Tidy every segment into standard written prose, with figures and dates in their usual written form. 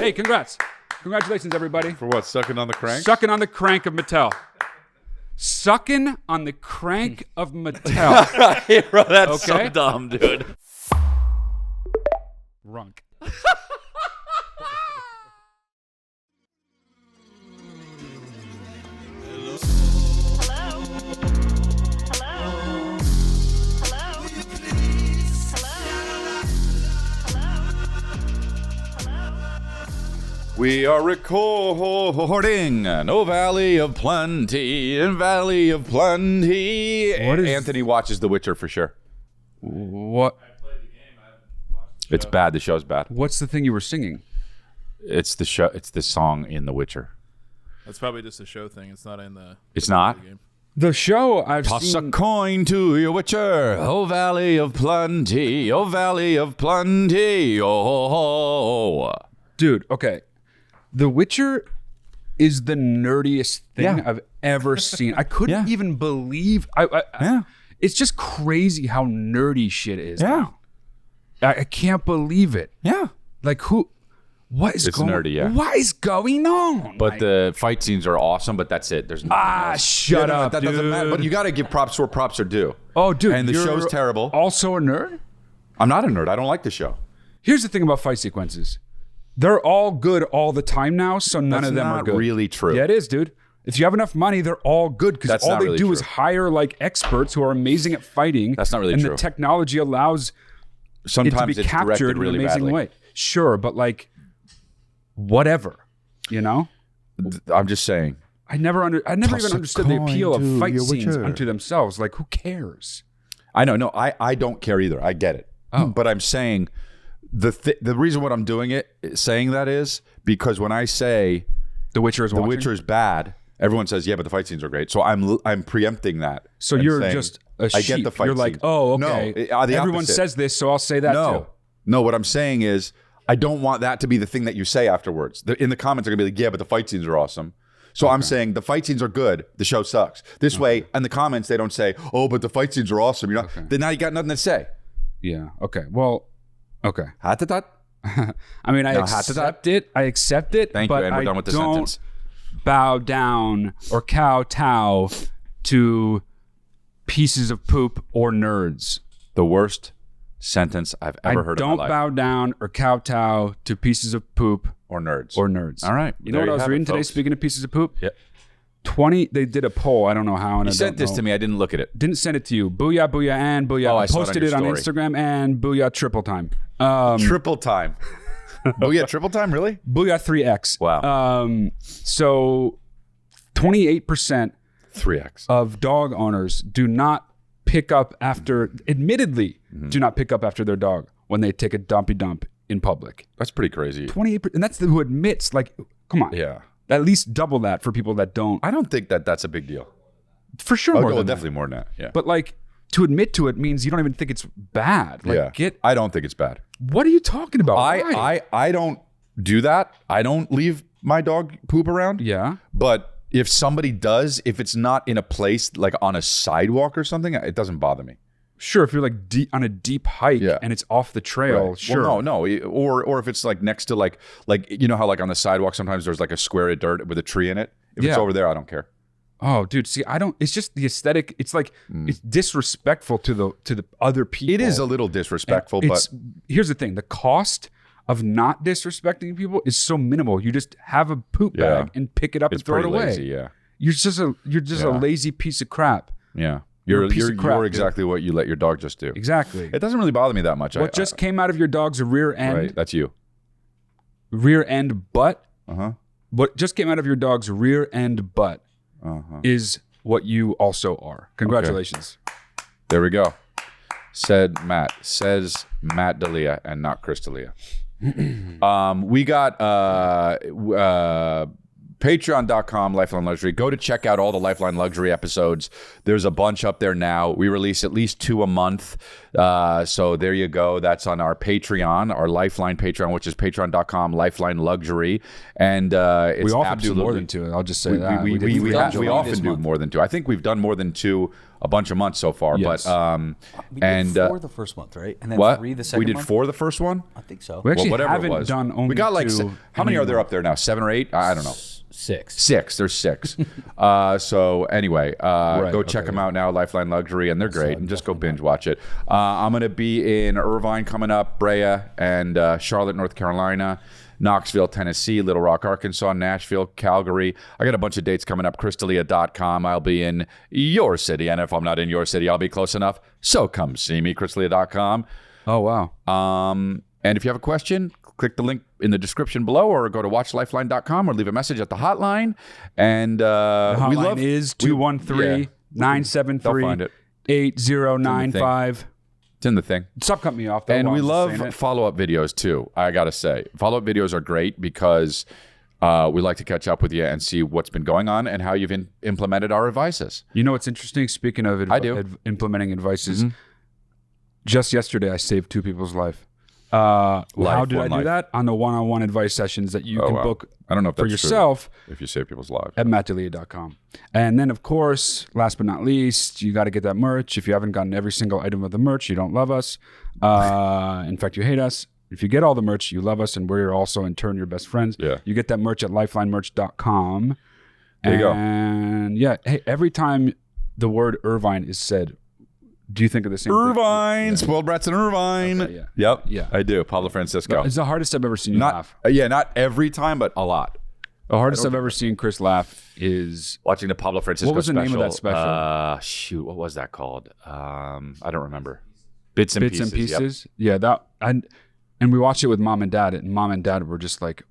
Hey, congrats. Congratulations, everybody. For what? Sucking on the crank? Sucking on the crank of Mattel. Sucking on the crank of Mattel. Hey, bro, that's Okay. so dumb, dude. Runk. We are recording No Valley of Plenty in Valley of Plenty. What is- Anthony watches The Witcher for sure. What? It's bad. The show's bad. What's the thing you were singing? It's the show. It's the song in The Witcher. That's probably just a show thing. It's not in the. It's not. game. The show I've Toss seen. a coin to your Witcher, oh Valley of Plenty, oh Valley of Plenty, oh. Dude, okay. The Witcher is the nerdiest thing Yeah. I've ever seen. I couldn't Yeah. even believe. Yeah. It's just crazy how nerdy shit is. Yeah. Now. I can't believe it. Yeah. Like who? What is It's going? nerdy, yeah. What is going on? But the fight scenes are awesome, but that's it. There's nothing else. Shut up, That doesn't dude. matter. But you got to give props where props are due. Oh, dude, And the you're show's terrible. Also a nerd. I'm not a nerd. I don't like the show. Here's the thing about fight sequences. They're all good all the time now, so none That's of them are not good. really true. Yeah, it is, dude. If you have enough money, they're all good because That's all not they really do is true. hire like experts who are amazing at fighting. That's not really and true. the technology allows it to Sometimes be it's captured directed in really an amazing badly. way. Sure, but like, whatever, you know. I'm just saying. I never even Toss a understood the coin appeal of to fight your scenes Witcher. unto themselves. Like, who cares? I know. No, I don't care either. I get it. Oh. But I'm saying the reason what I'm doing it, saying that is because when I say The Witcher is The watching? Witcher is bad, everyone says, yeah, but the fight scenes are great. So I'm preempting that. So and you're saying, just a I sheep. get the fight You're like, scenes. oh, okay. No, the Everyone opposite. says this, so I'll say that too. No, what I'm saying is I don't want that to be the thing that you say afterwards. In the comments, they're going to be like, yeah, but the fight scenes are awesome. So I'm saying the fight scenes are good. The show sucks. This way, in the comments, they don't say, oh, but the fight scenes are awesome. You're not. Then now you got nothing to say. Yeah. Okay. Well. Okay. Ha-ta-ta. I mean, I No, accept it. I accept it. Thank but you, and we're I done with the don't sentence. bow down or kowtow to pieces of poop or nerds. The worst sentence I've ever heard in my Don't life. bow down or kowtow to pieces of poop Or nerds. or nerds. All right. You know There what I was have it, reading today? folks. Speaking of pieces of poop, Yeah. 20. They did a poll. I don't know how. And You sent this to me. I didn't look at it. Didn't send it to you. Booyah, booyah, and booyah. Oh, I saw it on posted your it on story. Instagram and booyah triple time. Triple time. Oh, yeah, triple time? Really? Booyah 3x. Wow. So 28% 3X. of dog owners do not pick up after, admittedly, do not pick up after their dog when they take a dumpy dump in public. That's pretty crazy. 28%, and that's who admits, like, come on. Yeah. At least double that for people that don't. I don't think that's a big deal. For sure more Oh, than definitely more than that. Yeah. that. But like, to admit to it means you don't even think it's bad. Like, yeah. I don't think it's bad. what are you talking about? Why? I don't do that. I don't leave my dog poop around. Yeah. But if somebody does, if it's not in a place like on a sidewalk or something, it doesn't bother me. Sure, if you're like on a deep hike Yeah. and it's off the trail, Right. sure. Well, no. Or if it's like next to like you know how like on the sidewalk sometimes there's like a square of dirt with a tree in it. If it's Yeah. over there, I don't care. Oh, dude, see, I don't. It's just the aesthetic. It's like it's disrespectful to the other people. It is a little disrespectful, It's, but here's the thing: the cost of not disrespecting people is so minimal. You just have a poop Yeah. bag and pick it up it's and throw it pretty away. lazy. Yeah. You're just a Yeah. lazy piece of crap. Yeah. You're a You're piece of crap, dude. exactly what you let your dog just do. Exactly. It doesn't really bother me that much. What just came out of your dog's rear end? right? That's you. Rear end butt. Uh-huh. What just came out of your dog's rear end butt Uh-huh. is what you also are. Congratulations. There we go. Says Matt D'Elia and not Chris D'Elia. We got Patreon.com, Lifeline Luxury. Go to check out all the Lifeline Luxury episodes. There's a bunch up there now. We release at least 2 a month. So there you go. That's on our Patreon, our Lifeline Patreon, which is patreon.com, Lifeline Luxury. And it's we often do more than 2. I'll just say that. We often do more than 2. I think we've done more than 2 a bunch of months so far. Yes. But we did 4 the first month, right? And then what? 3 the second We did month? 4 the first one? I think so. We actually whatever haven't it was. done only we got like 2 how many are there up there now? 7 or 8? I don't know. 6. 6. There's 6. So anyway, go check them out now, Lifeline Luxury, and they're great. And just go binge watch it. I'm going to be in Irvine coming up, Brea, and Charlotte, North Carolina, Knoxville, Tennessee, Little Rock, Arkansas, Nashville, Calgary. I got a bunch of dates coming up. Crystalia.com. I'll be in your city, and if I'm not in your city, I'll be close enough. So come see me, Crystalia.com. Oh, wow. And if you have a question, click the link in the description below, or go to watchlifeline.com, or leave a message at the hotline. And The hotline we love is 213-973-8095. It's in the thing. Stop cutting me off, though. And while we I'm love saying it. follow-up videos too. I gotta say, follow-up videos are great because we like to catch up with you and see what's been going on and how you've implemented our advices. You know what's interesting? Speaking of implementing advices, just yesterday I saved 2 people's life. How did I do that? On the one-on-one advice sessions that you can book I don't know if for that's yourself true, if you save people's lives. at mattel.com. And then, of course, last but not least, you got to get that merch. If you haven't gotten every single item of the merch, you don't love us. In fact, you hate us. If you get all the merch, you love us, and we're also, in turn, your best friends. Yeah. You get that merch at lifelinemerch.com. There you go. And, yeah, hey, every time the word Irvine is said, do you think of the same Irvine, thing? Spoiled Brats in Irvine. Okay, yeah. Yep. Yeah. I do. Pablo Francisco. It's the hardest I've ever seen you laugh. Not every time, but a lot. The hardest I've ever seen Chris laugh is Watching the Pablo Francisco What was the special. name of that special? Shoot, what was that called? I don't remember. Bits and Pieces. Yep. Yeah, and we watched it with mom and dad, and mom and dad were just like,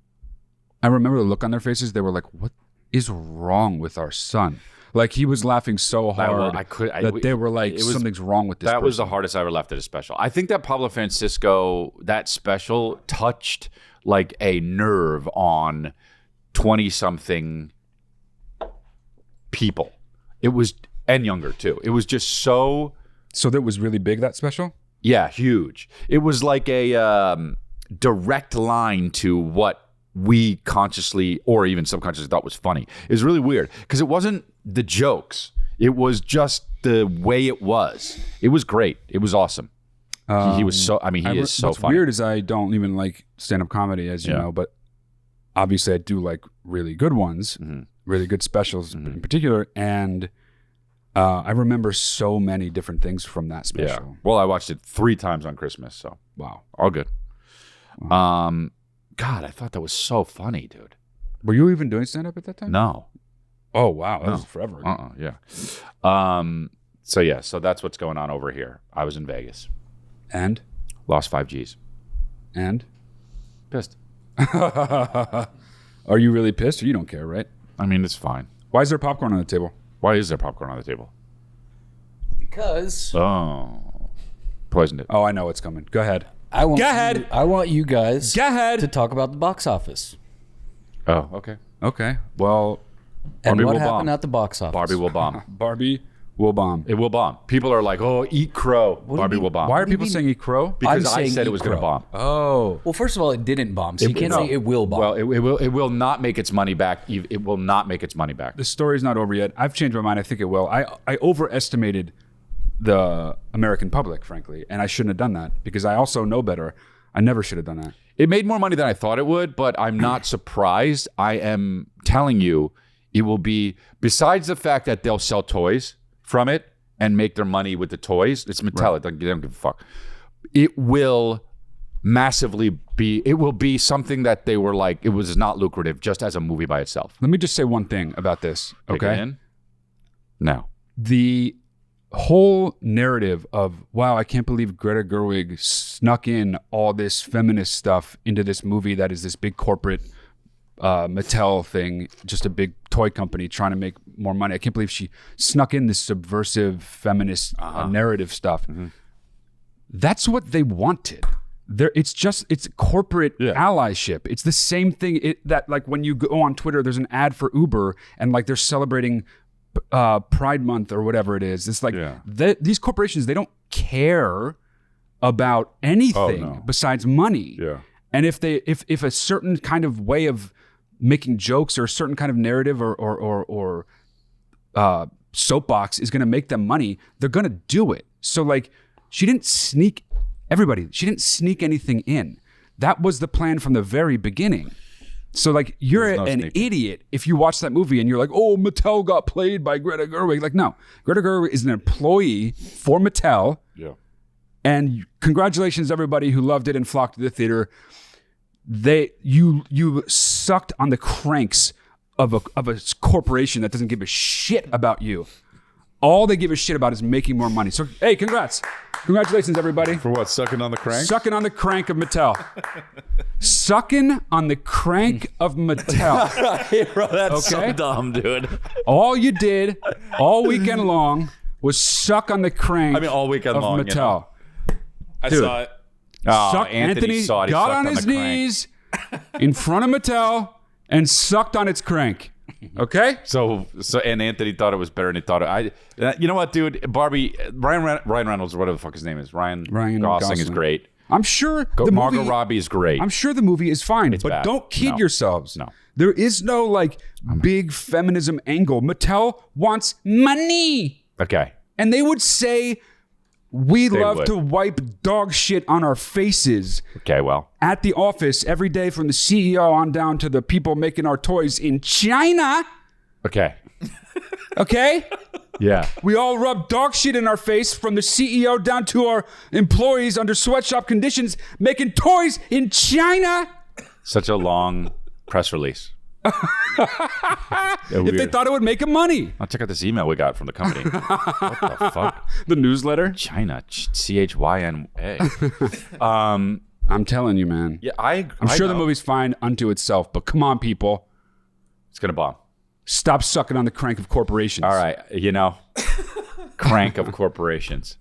I remember the look on their faces. They were like, "What is wrong with our son?" Like, he was laughing so hard that they were like, something's wrong with this That person. was the hardest I ever laughed at a special. I think that Pablo Francisco, that special touched like a nerve on 20-something people. It was, and younger too. It was just so... So that was really big, that special? Yeah, huge. It was like a direct line to what we consciously or even subconsciously thought was funny. It was really weird because it wasn't the jokes. It was just the way it was. It was great. It was awesome. He was so, he is so what's funny. Weird is I don't even like stand-up comedy, as you know, but obviously I do like really good ones, really good specials in particular. And I remember so many different things from that special. Yeah. Well, I watched it 3 times on Christmas, so Wow. all good. Wow. God, I thought that was so funny, dude. Were you even doing stand-up at that time? No. Oh, wow. That was forever ago. Yeah. So that's what's going on over here. I was in Vegas. And? Lost 5 G's. And? Pissed. Are you really pissed, or you don't care, right? I mean, it's fine. Why is there popcorn on the table? Why is there popcorn on the table? Because Oh. Poisoned it. Oh, I know what's coming. Go ahead. I want Go ahead. I want you guys Go ahead. to talk about the box office. Oh, okay. Okay. Well, And Barbie what will happened bomb. at the box office? Barbie will bomb. Barbie will bomb. It will bomb. People are like, oh, eat crow. do you Barbie mean? will bomb. Why are do you people mean? saying eat crow? Because I'm I saying said it eat was going to crow. bomb. Oh. Well, first of all, it didn't bomb, so you can't say it will bomb. Well, it will not make its money back. It will not make its money back. The story's not over yet. I've changed my mind. I think it will. I overestimated the American public, frankly, and I shouldn't have done that because I also know better. I never should have done that. It made more money than I thought it would, but I'm not surprised. I am telling you, it will be, besides the fact that they'll sell toys from it and make their money with the toys. It's Mattel. They don't give a fuck. It will massively be, it will be something that they were like, it was not lucrative just as a movie by itself. Let me just say one thing about this, Take it okay? in? No. The whole narrative of, wow, I can't believe Greta Gerwig snuck in all this feminist stuff into this movie that is this big corporate Mattel thing, just a big toy company trying to make more money. I can't believe she snuck in this subversive feminist narrative stuff. That's what they wanted. it's corporate allyship. It's the same thing that like when you go on Twitter, there's an ad for Uber and like they're celebrating Pride Month or whatever it is. It's like these corporations, they don't care about anything besides money. Yeah. And if a certain kind of way of making jokes or a certain kind of narrative or soapbox is going to make them money, they're going to do it. So like she didn't sneak anything in. That was the plan from the very beginning. So like you're an idiot if you watch that movie and you're like, oh, Mattel got played by Greta Gerwig. Like, no, Greta Gerwig is an employee for Mattel. Yeah. And congratulations, everybody who loved it and flocked to the theater. You sucked on the cranks of a corporation that doesn't give a shit about you. All they give a shit about is making more money. So, hey, congratulations, everybody. For what? Sucking on the crank? Sucking on the crank of Mattel. Sucking on the crank of Mattel. Hey, bro, that's so dumb, dude. All you did all weekend long was suck on the crank. I mean, all weekend of long, Mattel. you know. I saw it. Oh, Anthony saw it. He got sucked on his the crank. knees in front of Mattel and sucked on its crank. Okay? So and Anthony thought it was better, and he thought you know what, dude? Barbie, Ryan Reynolds, or whatever the fuck his name is, Ryan Gosling is great. I'm sure Margot Robbie is great. I'm sure the movie is fine, but bad. don't kid yourselves. No. There is no like big feminism angle. Mattel wants money. Okay. And they would say, we love to wipe dog shit on our faces. Okay, well. At the office every day, from the CEO on down to the people making our toys in China. Okay. Okay? Yeah. We all rub dog shit in our face, from the CEO down to our employees under sweatshop conditions making toys in China. Such a long press release. If they thought it would make them money. I'll check out this email we got from the company. What the fuck? The newsletter? China. CHYNA. I'm telling you, man. Yeah, I'm sure the movie's fine unto itself, but come on, people. It's going to bomb. Stop sucking on the crank of corporations. All right. Crank of corporations.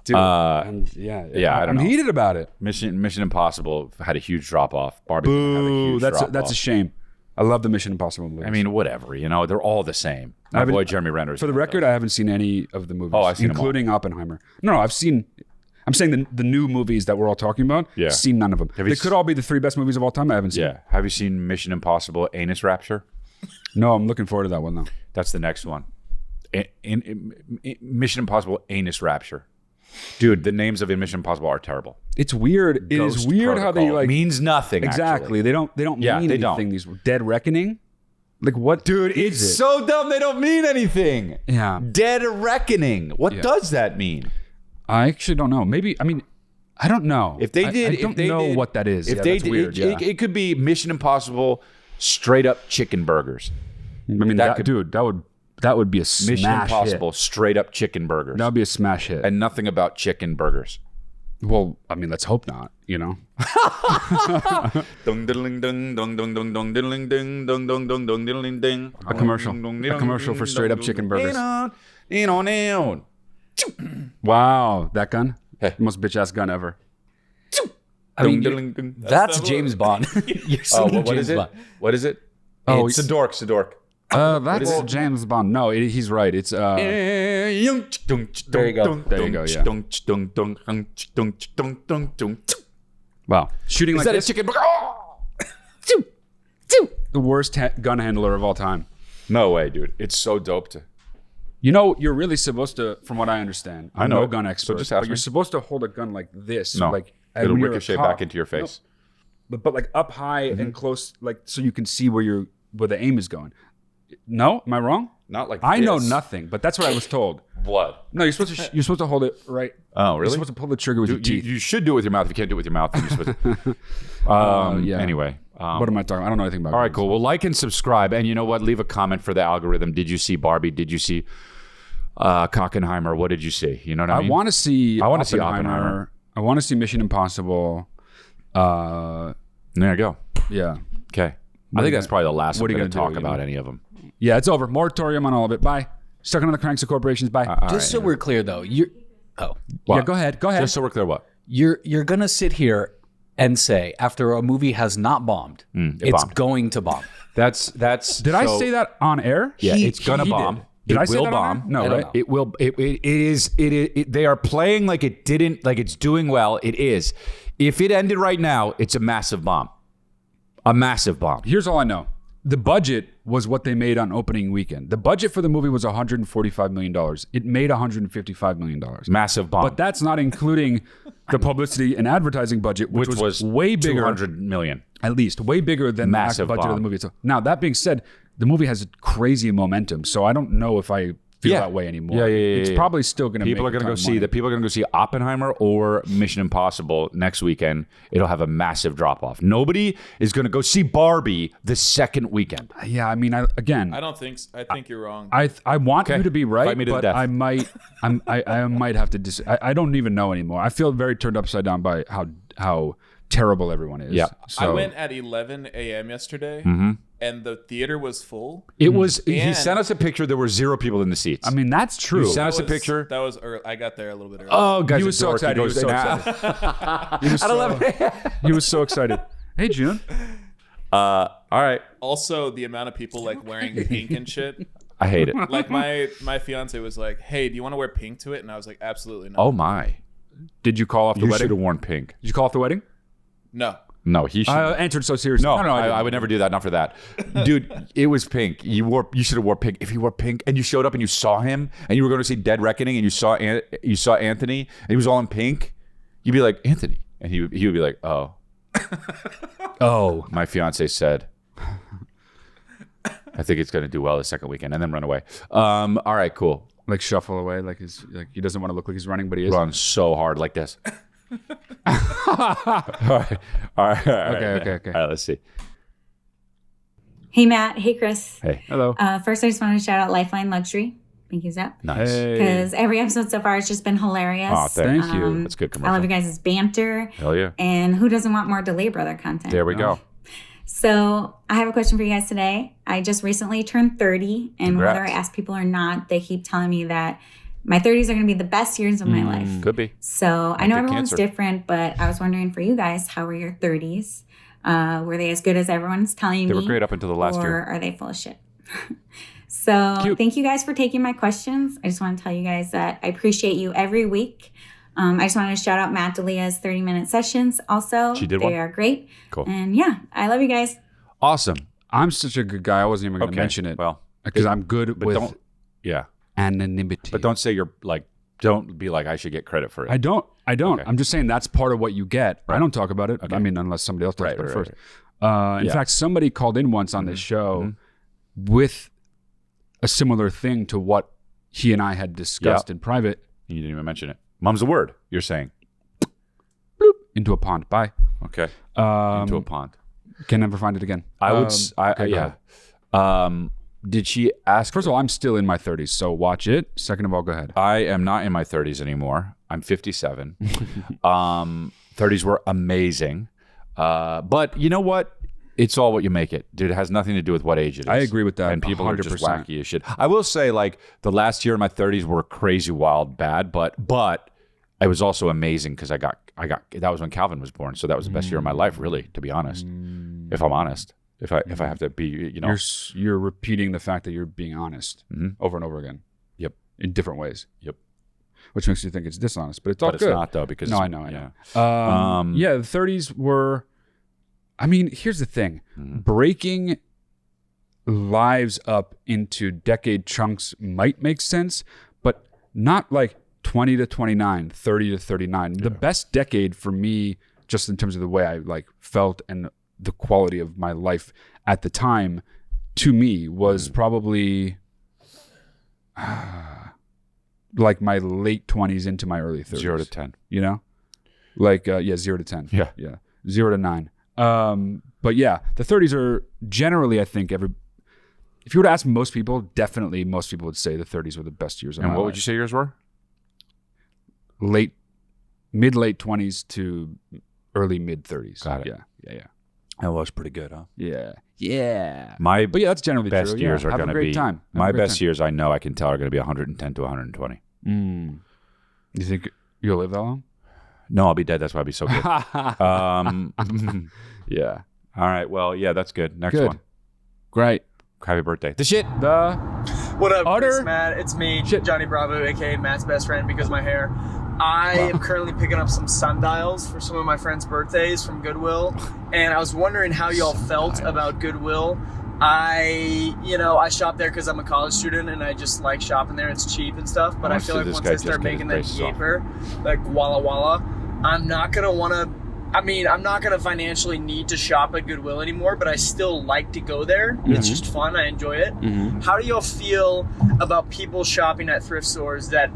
Dude, I don't I'm know. heated about it. Mission Impossible had a huge drop off. Barbie had a Boo, huge that's drop-off. a shame. I love the Mission Impossible movies. I mean, whatever. They're all the same. My boy Jeremy Renner. For the record, I haven't seen any of the movies. Oh, I've seen including Oppenheimer. No, I'm saying the new movies that we're all talking about. Yeah. Seen none of them. They could all be the 3 best movies of all time. I haven't seen. Yeah. Have you seen Mission Impossible Anus Rapture? No, I'm looking forward to that one though. That's the next one. Mission Impossible Anus Rapture. Dude, the names of Mission Impossible are terrible. It's weird. It is weird how they like means nothing. Exactly. Actually. They don't mean anything. Don't. These Dead Reckoning. Like what? Dude, it's so dumb. They don't mean anything. Yeah. Dead Reckoning. What does that mean? I actually don't know. Maybe I don't know. If they did, I don't know what that is. If yeah, they that's did, weird. it could be Mission Impossible straight up chicken burgers. I mean, that would be a smash Mission Impossible hit. straight up chicken burgers. That would be a smash hit. And nothing about chicken burgers. Well, I mean, let's hope not. A commercial for straight up chicken burgers. Wow, that gun? The most bitch ass gun ever. I mean, that's James Bond. What is it? What is it? Oh, it's Sadork. That's James Bond. No, he's right. It's There you go. There you go, yeah. Wow. Shooting like this. chicken burger? The worst gun handler of all time. No way, dude. It's so dope to. You're really supposed to, from what I understand, I'm know no it. gun expert, So just ask but you're me. supposed to hold a gun like this. No, like it'll when you're a ricochet cop. back into your face. But like up high and close, like so you can see where the aim is going. No, am I wrong? Not like I know this. nothing, but that's what I was told. What? No, you're supposed to hold it right. Oh, really? You're supposed to pull the trigger with your teeth. You should do it with your mouth. If you can't do it with your mouth, then you're supposed to. Yeah. Anyway. What am I talking about? I don't know anything about. All right, cool. Well, like and subscribe. And you know what? Leave a comment for the algorithm. Did you see Barbie? Did you see Cockenheimer? What did you see? You know what I mean? I want to see. I wanna see Oppenheimer. I want to see Mission Impossible. There you go. Yeah. Okay. I think that's probably the last what I'm are you going to gonna talk do, about any of them. Yeah, it's over. Moratorium on all of it. Bye. Stuck on the cranks of corporations. Bye. Just so we're clear, though, Yeah, go ahead. Go ahead. Just so we're clear, what? you're gonna sit here and say after a movie has not bombed, it's bombed. going to bomb. That's. Did I say that on air? Yeah, it's gonna he bomb. did. Did I say will that on bomb? air? No, I don't right? know. It will. It is. They are playing like it didn't. Like it's doing well. It is. If it ended right now, it's a massive bomb. A massive bomb. Here's all I know. The budget was what they made on opening weekend. The budget for the movie was $145 million. It made $155 million. Massive bomb. But that's not including the publicity and advertising budget, which was way bigger, 200 million. at least, way bigger than Massive the actual budget of the bomb. movie. So, now, that being said, the movie has crazy momentum, so I don't know if I feel that way anymore. Yeah. It's probably still going to make People are going to go see that. People are going to go see Oppenheimer or Mission Impossible next weekend. It'll have a massive drop off. Nobody is going to go see Barbie the second weekend. Yeah, I mean, I don't think so. I think you're wrong. I want you to be right, Fight me to the but death. I might have to I don't even know anymore. I feel very turned upside down by how terrible everyone is. Yeah. I went at 11 a.m. yesterday, and the theater was full. It was. He And- sent us a picture. There were 0 people in the seats. I mean, that's true. You sent us a picture. That was early. I got there a little bit early. Oh, guys, He was so excited. He was so excited. He was so excited. Hey, June. All right. Also, the amount of people like wearing pink and shit. I hate it. Like my fiance was like, "Hey, do you want to wear pink to it?" And I was like, "Absolutely not." Oh my! Did you call off the You wedding? should have worn pink. Did you call off the wedding? No. No, he should. I answered so seriously. No, I I would never do that. Not for that, dude. It was pink. You should have wore pink. If you wore pink and you showed up and you saw him and you were going to see Dead Reckoning and you saw Anthony and he was all in pink, you'd be like Anthony, and he would be like, oh, Oh, my fiance said, I think it's going to do well the second weekend, and then run away. All right, cool. like shuffle away, like he doesn't want to look like he's running, but he is. Run so hard like this. All right. Okay. All right, let's see. Hey, Matt. Hey, Chris. Hey, Hello. First, I just want to shout out Lifeline Luxury. Thank you, Zep. nice. Hey. Because every episode so far has just been hilarious. Oh, thank Thank you. That's good I love commercial. you guys' banter. Hell yeah. And who doesn't want more Delay Brother content? There we go. So I have a question for you guys today. I just recently turned 30, and Congrats. whether I ask people or not, they keep telling me that my 30s are going to be the best years of my life. Could be. So I know get everyone's cancer. different, but I was wondering for you guys, how were your 30s? Were they as good as everyone's telling They me? were great up until the last or year. are they full of shit? So Cute. thank you guys for taking my questions. I just want to tell you guys that I appreciate you every week. I just wanted to shout out Matt D'Elia's 30-minute sessions also. She did they one? are great. Cool. And yeah, I love you guys. Awesome. I'm such a good guy. I wasn't even going to mention it. Well, because I'm good but with don't. Yeah, anonymity. but don't say you're like. Don't be like I should get credit for it. I don't. Okay. I'm just saying that's part of what you get. I don't talk about it. Okay. I mean, unless somebody else talks Right, about it right, first. In Yeah. fact, somebody called in once on this show with a similar thing to what he and I had discussed in private. You didn't even mention it. Mum's a word. You're saying. Bloop, into a pond. Bye. Okay. Um, Into a pond. Can never find it again. I would. Okay, go Yeah. ahead. Did she ask? First of all, I'm still in my 30s, so watch it. Second of all, go ahead. I am not in my 30s anymore. I'm 57. 30s were amazing. But you know what? It's all what you make it. Dude, it has nothing to do with what age it is. I agree with that And people are just 100%. wacky as shit. I will say, like, the last year in my 30s were crazy, wild, bad, but it was also amazing because I got that was when Calvin was born. So that was the best year of my life, really, to be honest. If I'm honest. If I have to be, you know. You're repeating the fact that you're being honest over and over again. Yep. In different ways. Yep. Which makes you think it's dishonest, but it's all But good. it's not, though, because No, it's- I know. yeah. Yeah, the 30s were. I mean, here's the thing: breaking lives up into decade chunks might make sense, but not like 20 to 29, 30 to 39. The best decade for me, just in terms of the way I like felt and the quality of my life at the time, to me was probably like my late 20s into my early 30s. 0 to 10. You know, like 0 to 10. Yeah. 0 to 9. But yeah, the 30s are generally, I think, if you were to ask most people, definitely most people would say the 30s were the best years of And my what life. would you say yours were? Mid-late 20s to early mid 30s. Got it. Yeah. That was pretty good, huh? Yeah. My But yeah, that's generally best true. years yeah. are Have going a to great be time. Have my a great best time. years. I know I can tell are going to be 110 to 120. You think you'll live that long? No, I'll be dead. That's why I'll be so good. Yeah. All right. Well, yeah, that's good. Next Good. one. Great. Happy birthday. The shit. The What up, Utter Chris, Matt? It's me, shit. Johnny Bravo, aka Matt's best friend because of my hair. I am currently picking up some sundials for some of my friends' birthdays from Goodwill, and I was wondering how y'all felt about Goodwill. I shop there because I'm a college student and I just like shopping there. It's cheap and stuff, but I feel like once they start making that yaper, like Walla Walla, I'm not gonna financially need to shop at Goodwill anymore, but I still like to go there. It's just fun. I enjoy it. How do y'all feel about people shopping at thrift stores that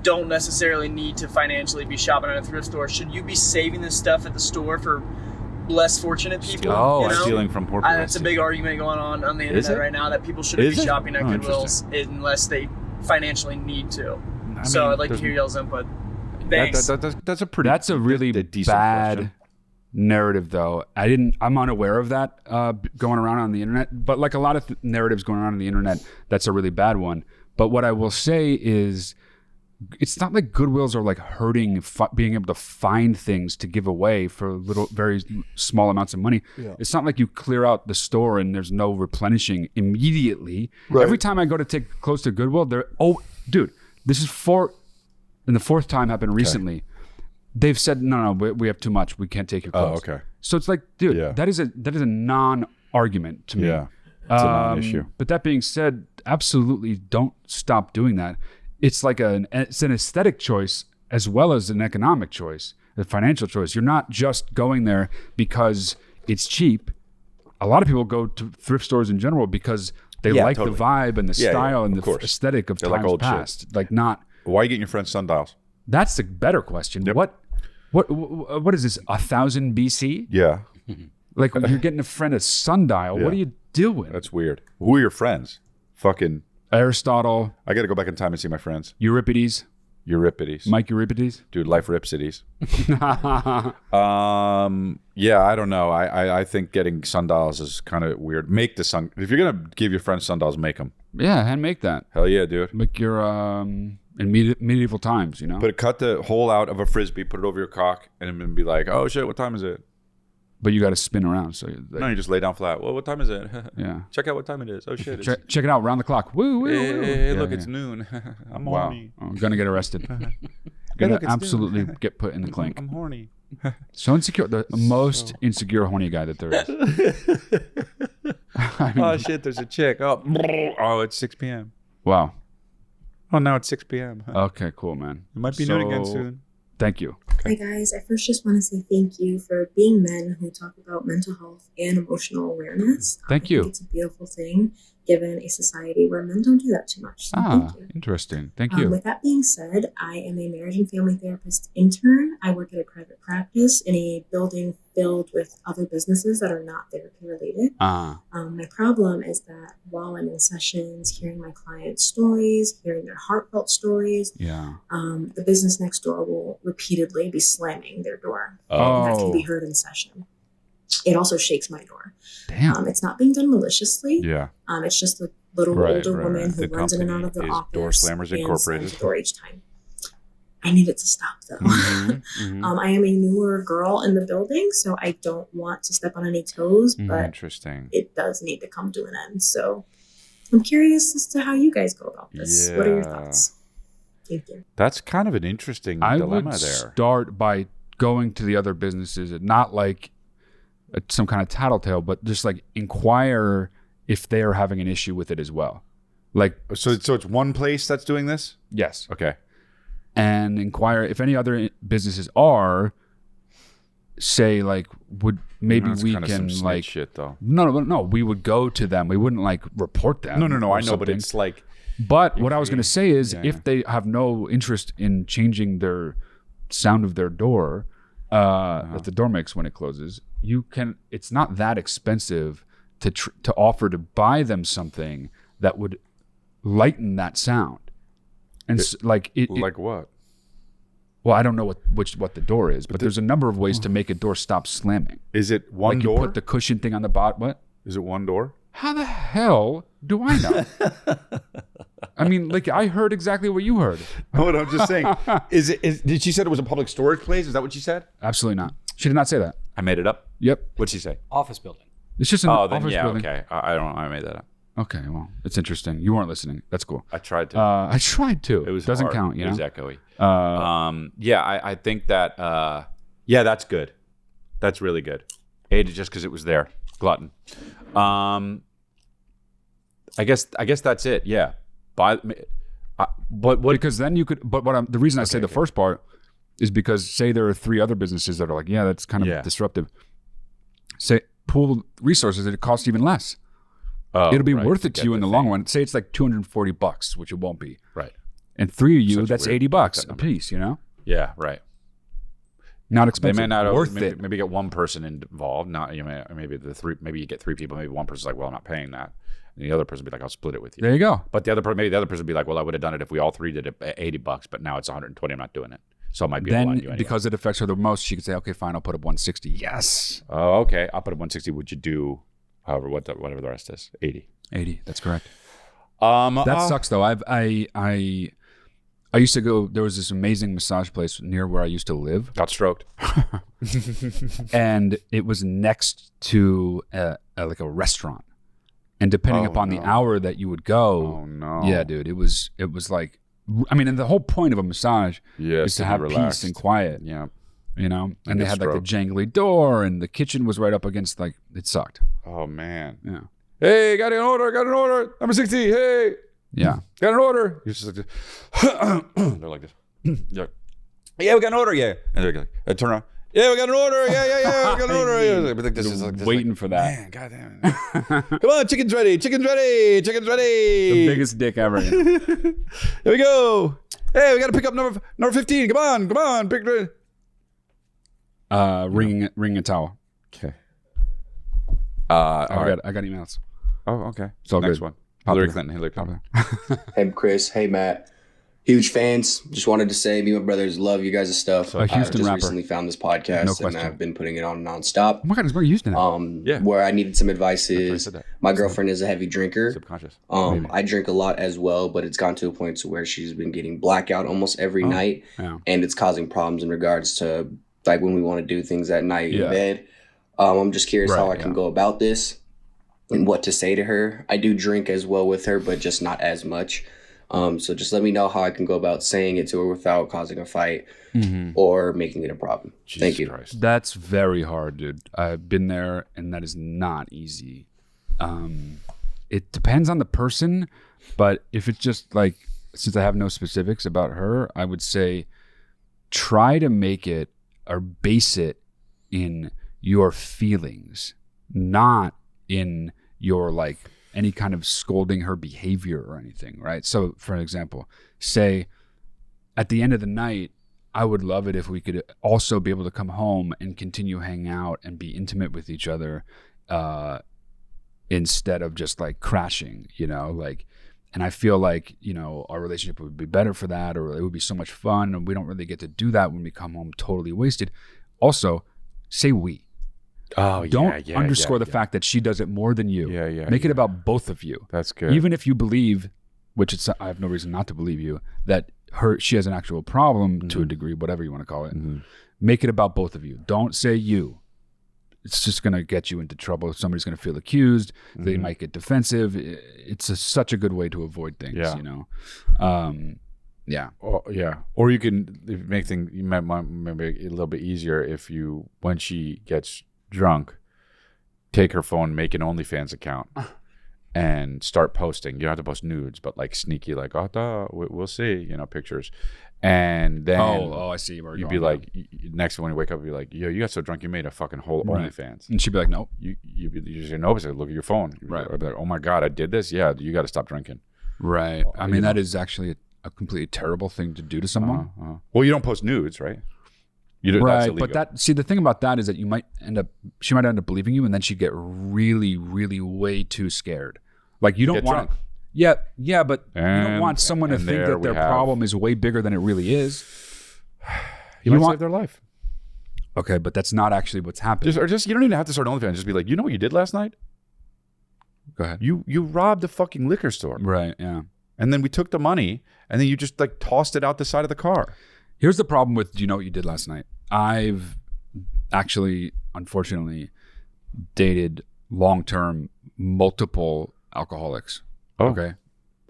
don't necessarily need to financially be shopping at a thrift store? Should you be saving this stuff at the store for less fortunate people? Stealing from poor people. That's a big argument going on the internet right now, that people shouldn't be shopping at Goodwills unless they financially need to. I'd like to hear y'all's input. Thanks. That's a really decent bad question. narrative, though. I'm unaware of that going around on the internet, but like a lot of narratives going around on the internet, that's a really bad one. But what I will say is, it's not like Goodwills are like hurting being able to find things to give away for very small amounts of money. Yeah. It's not like you clear out the store and there's no replenishing immediately. Right. Every time I go to take clothes to Goodwill, dude, this is the fourth time happened recently. They've said, no, we have too much. We can't take your clothes. Oh, okay. So it's like, dude, that is a non-argument to me. Yeah, it's a non-issue. But that being said, absolutely don't stop doing that. It's like it's an aesthetic choice as well as an economic choice, a financial choice. You're not just going there because it's cheap. A lot of people go to thrift stores in general because they like the vibe and the style and the aesthetic of times old past. Shit. Like not. Why are you getting your friends sundials? That's the better question. Yep. What is this? 1000 BC? Yeah. Like you're getting a friend a sundial. Yeah. What are you doing? That's weird. Who are your friends? Fucking Aristotle. I got to go back in time and see my friends. Euripides. Mike Euripides. Dude, life ripsides. Yeah, I don't know. I think getting sundials is kind of weird. If you're gonna give your friends sundials, make them. Yeah, hand make that. Hell yeah, dude. Make your in medieval times, Cut the hole out of a frisbee, put it over your cock, and then be like, oh shit, what time is it? But you got to spin around. So No, you just lay down flat. Well, what time is it? Yeah. Check out what time it is. Oh shit. Check it out, round the clock. Woo, woo, woo. Hey, look, it's noon. I'm horny. I'm gonna get arrested. Gonna absolutely get put in the clink. I'm horny. So insecure. The most insecure horny guy that there is. Oh shit, there's a chick. Oh, it's 6 p.m. Wow. Oh, now it's 6 p.m. Okay, cool, man. It might be noon again soon. Thank you. Hi guys, I first just want to say thank you for being men who talk about mental health and emotional awareness. Thank you. It's a beautiful thing given a society where men don't do that too much. So thank you. Interesting. Thank you. With that being said, I am a marriage and family therapist intern. I work at a private practice in a building filled with other businesses that are not therapy related. My problem is that while I'm in sessions, hearing my clients' stories, hearing their heartfelt stories, the business next door will repeatedly be slamming their door. And that can be heard in session. It also shakes my door. Damn. It's not being done maliciously. Yeah. It's just a little older woman who runs in and out of the office. Door Slammers Incorporated. And slams the door each time. I need it to stop though. I am a newer girl in the building, so I don't want to step on any toes, but interesting. It does need to come to an end. So I'm curious as to how you guys go about this. What are your thoughts? Thank you. That's kind of an interesting dilemma there. I would start by going to the other businesses and not like some kind of tattletale, but just like inquire if they are having an issue with it as well. Like, so it's one place that's doing this? Yes. Okay. And inquire if any other businesses are, say, like, would maybe we can like shit though. No, we would go to them. We wouldn't like report them. No, I know, but it's like. But what I was going to say is, if they have no interest in changing their sound of their door that the door makes when it closes, you can. It's not that expensive to offer to buy them something that would lighten that sound. And like what? Well, I don't know what the door is, but there's a number of ways to make a door stop slamming. Is it one like door? You put the cushion thing on the bottom. What? Is it one door? How the hell do I know? I mean, like I heard exactly what you heard. What I'm just saying. Did she said it was a public storage place? Is that what she said? Absolutely not. She did not say that. I made it up. Yep. What'd she say? Office building. It's just an office building. Okay. I don't know. I made that up. Okay, well, it's interesting. You weren't listening. That's cool. I tried to. I tried to. It was doesn't hard. count. You It was know. echoey. I think that. That's good. That's really good. Ate it just because it was there. Glutton. I guess that's it. Yeah. But because then you could. But the reason I say the first part is because say there are 3 other businesses that are like, yeah, that's kind of disruptive. Say pool resources that it costs even less. It'll be worth it to you in the long run. Say it's like $240, which it won't be. Right. And 3 of you, that's $80 a piece. You know. Yeah. Right. Not expensive. They may not worth maybe, it. Maybe get one person involved. Not maybe the 3. Maybe you get 3 people. Maybe one person's like, well, I'm not paying that. And the other person would be like, I'll split it with you. There you go. But the other person would be like, well, I would have done it if we all 3 did it at $80, but now it's $120. I'm not doing it. So it might be a lot you anyway. Because it affects her the most, she could say, okay, fine, I'll put up 160. Yes. Oh, okay. I'll put up 160. Would you do, however, whatever the rest is? 80. 80. That's correct. That sucks though. I used to go. There was this amazing massage place near where I used to live. Got stroked. And it was next to like a restaurant. And depending upon the hour that you would go, yeah, dude, it was like, I mean, and the whole point of a massage is to have peace and quiet. Yeah. You know, and they had like the jangly door, and the kitchen was right up against, like, it sucked. Oh man. Yeah. Hey, got an order. Number 60. Hey. Yeah. Got an order. You're just like this. They're like this. Yeah, we got an order. Yeah. And they're like, turn around. Yeah, we got an order. Yeah. We got an order. Yeah. But like, this is like this, waiting like, for that. Man, goddamn. Come on, chicken's ready. The biggest dick ever. Here we go. Hey, we got to pick up number 15. Come on. Pick it. Ring a towel. Okay. I got emails. Oh, okay. It's all Next good. one. Hillary Clinton. Hey, Chris. Hey, Matt. Huge fans. Just wanted to say, me and my brothers love you guys' stuff. A Houston just rapper. Recently found this podcast, and I've been putting it on nonstop. Oh my God, it's very Houston. Where I needed some advice is, said that. my girlfriend is a heavy drinker. Subconscious. I drink a lot as well, but it's gone to a point to where she's been getting blackout almost every night, and it's causing problems in regards to like when we want to do things at night in bed. I'm just curious how I can go about this and what to say to her. I do drink as well with her, but just not as much. So just let me know how I can go about saying it to her without causing a fight or making it a problem. Thank you. Christ. That's very hard, dude. I've been there, and that is not easy. It depends on the person, but if it's just like, since I have no specifics about her, I would say try to make it or base it in your feelings, not in your like any kind of scolding her behavior or anything, right? So for example, say at the end of the night, I would love it if we could also be able to come home and continue hanging out and be intimate with each other instead of just like crashing, you know, like, and I feel like, you know, our relationship would be better for that, or it would be so much fun, and we don't really get to do that when we come home totally wasted. Also, say we. Oh, Don't underscore the fact that she does it more than you. Make it about both of you. That's good. Even if you believe, which it's, I have no reason not to believe you, that she has an actual problem to a degree, whatever you want to call it. Make it about both of you. Don't say you. It's just going to get you into trouble. Somebody's going to feel accused. They might get defensive. It's such a good way to avoid things, you know? Or you can make things maybe a little bit easier if you, when she gets drunk, take her phone, make an OnlyFans account, and start posting. You don't have to post nudes, but like sneaky, like, we'll see, you know, pictures. And then I see where you'd be like, next when you wake up, you'd be like, yo, you got so drunk you made a fucking whole OnlyFans. And she'd be like, no. You say no, but say, look at your phone. I'd be like, oh my God, I did this? Yeah, you got to stop drinking. Right. I mean, that is actually a completely terrible thing to do to someone. Well, you don't post nudes, right? Right, but the thing about that is that she might end up believing you, and then she'd get really, really way too scared. Like you don't want, but you don't want someone to think that their problem is way bigger than it really is. You might save their life. Okay, but that's not actually what's happening. Just you don't even have to start OnlyFans. Just be like, you know what you did last night? Go ahead. You robbed a fucking liquor store. Right. Yeah. And then we took the money, and then you just like tossed it out the side of the car. Here's the problem with, do you know what you did last night? I've actually, unfortunately, dated long-term multiple alcoholics. Oh. Okay.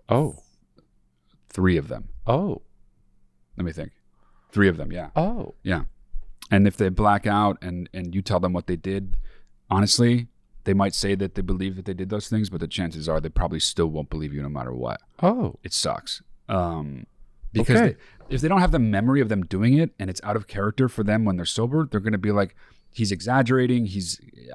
Oh. 3 of them. Oh. Let me think. 3 of them. Yeah. Oh. Yeah. And if they black out and you tell them what they did, honestly, they might say that they believe that they did those things, but the chances are they probably still won't believe you no matter what. Oh. It sucks. Because if they don't have the memory of them doing it and it's out of character for them when they're sober, they're going to be like, he's exaggerating.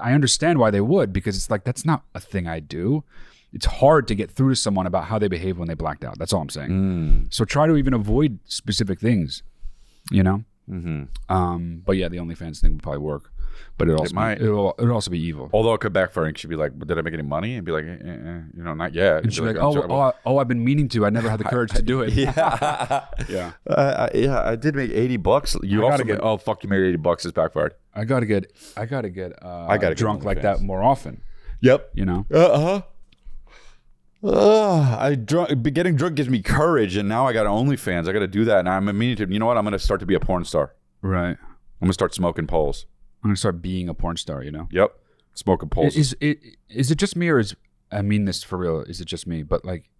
I understand why they would, because it's like, that's not a thing I do. It's hard to get through to someone about how they behave when they blacked out. That's all I'm saying. So try to even avoid specific things, you know? Mm-hmm. But yeah, the OnlyFans thing would probably work. But it'll also be evil. Although it could backfire, and she'd be like, "Did I make any money?" And be like, not yet." And she'd be like, "Oh, I've been meaning to. I never had the courage to do it." Yeah, yeah, I did make $80. You also get you made $80. It's backfired. I gotta get drunk like that more often. Yep. You know. Getting drunk gives me courage, and now I got OnlyFans. I got to do that, and I'm meaning to. You know what? I'm going to start to be a porn star. Right. I'm going to start smoking poles. I'm going to start being a porn star, you know? Yep. Smoking poles. Is it just me, or I mean this for real, is it just me? But like,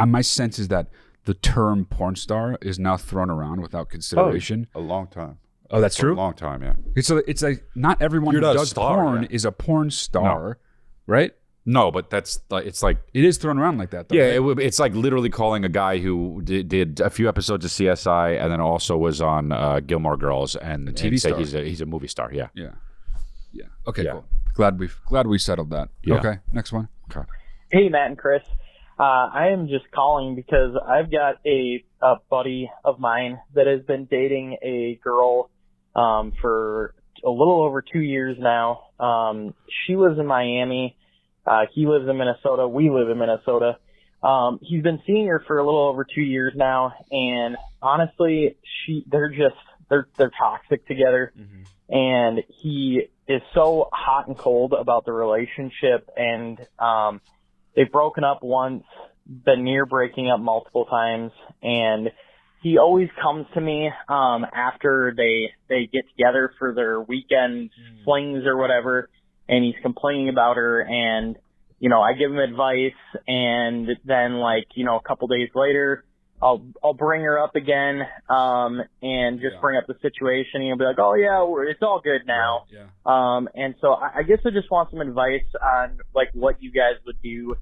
my sense is that the term porn star is now thrown around without consideration. A long time. Oh, that's true? A long time, yeah. It's like not everyone who does porn is a porn star, right? No, but that's like, it's like... It is thrown around like that, though. Yeah, right? It's like literally calling a guy who did a few episodes of CSI and then also was on Gilmore Girls and TV star. He's a movie star, yeah. Yeah. Okay, cool. Glad we settled that. Yeah. Okay, next one. Okay. Hey, Matt and Chris. I am just calling because I've got a buddy of mine that has been dating a girl for a little over 2 years now. She lives in Miami. He lives in Minnesota. We live in Minnesota. He's been seeing her for a little over 2 years now, and honestly, they're toxic together. Mm-hmm. And he is so hot and cold about the relationship, and they've broken up once, been near breaking up multiple times, and he always comes to me after they get together for their weekend flings or whatever. And he's complaining about her, and, you know, I give him advice, and then, like, you know, a couple days later, I'll bring her up again, and just bring up the situation, and he'll be like, oh, yeah, it's all good now. Yeah. And so I guess I just want some advice on, like, what you guys would do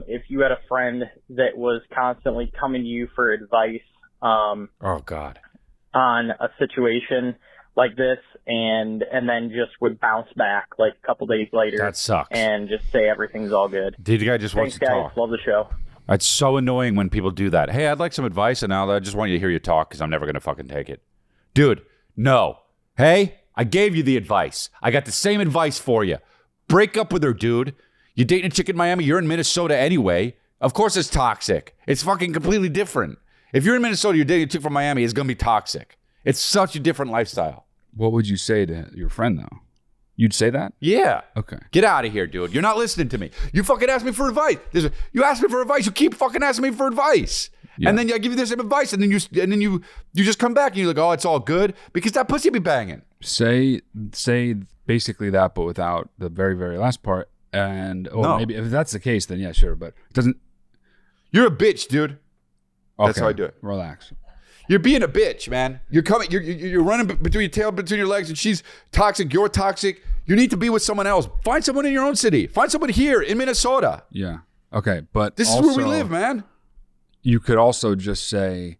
if you had a friend that was constantly coming to you for advice oh, God. On a situation like this, and then just would bounce back like a couple days later. That sucks. And just say everything's all good. Dude, the guy just wants to talk. Love the show. It's so annoying when people do that. Hey, I'd like some advice, and I just want you to hear you talk because I'm never going to fucking take it. Dude, no. Hey, I gave you the advice. I got the same advice for you. Break up with her, dude. You dating a chick in Miami, you're in Minnesota anyway. Of course it's toxic. It's fucking completely different. If you're in Minnesota, you're dating a chick from Miami, it's going to be toxic. It's such a different lifestyle. What would you say to your friend, though? You'd say that? Yeah. Okay. Get out of here, dude. You're not listening to me. You fucking asked me for advice. You asked me for advice. You keep fucking asking me for advice. Yeah. And then I give you the same advice, and then you just come back and you're like, oh, it's all good, because that pussy be banging. Say basically that, but without the very, very last part. And maybe if that's the case, then yeah, sure. But it doesn't. You're a bitch, dude. Okay. That's how I do it. Relax. You're being a bitch, man. You're coming. You're running between your tail, between your legs, and she's toxic. You're toxic. You need to be with someone else. Find someone in your own city. Find someone here in Minnesota. Yeah. Okay, but this is where we live, man. You could also just say,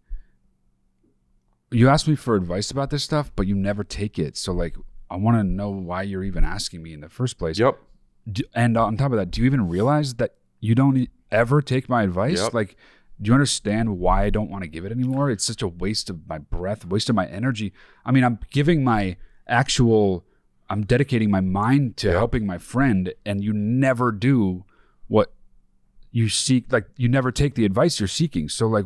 "You asked me for advice about this stuff, but you never take it. So, like, I want to know why you're even asking me in the first place." Yep. And on top of that, do you even realize that you don't ever take my advice? Yep. Like, do you understand why I don't want to give it anymore? It's such a waste of my breath, waste of my energy. I mean, I'm dedicating my mind to helping my friend, and you never do what you seek. Like, you never take the advice you're seeking. So, like,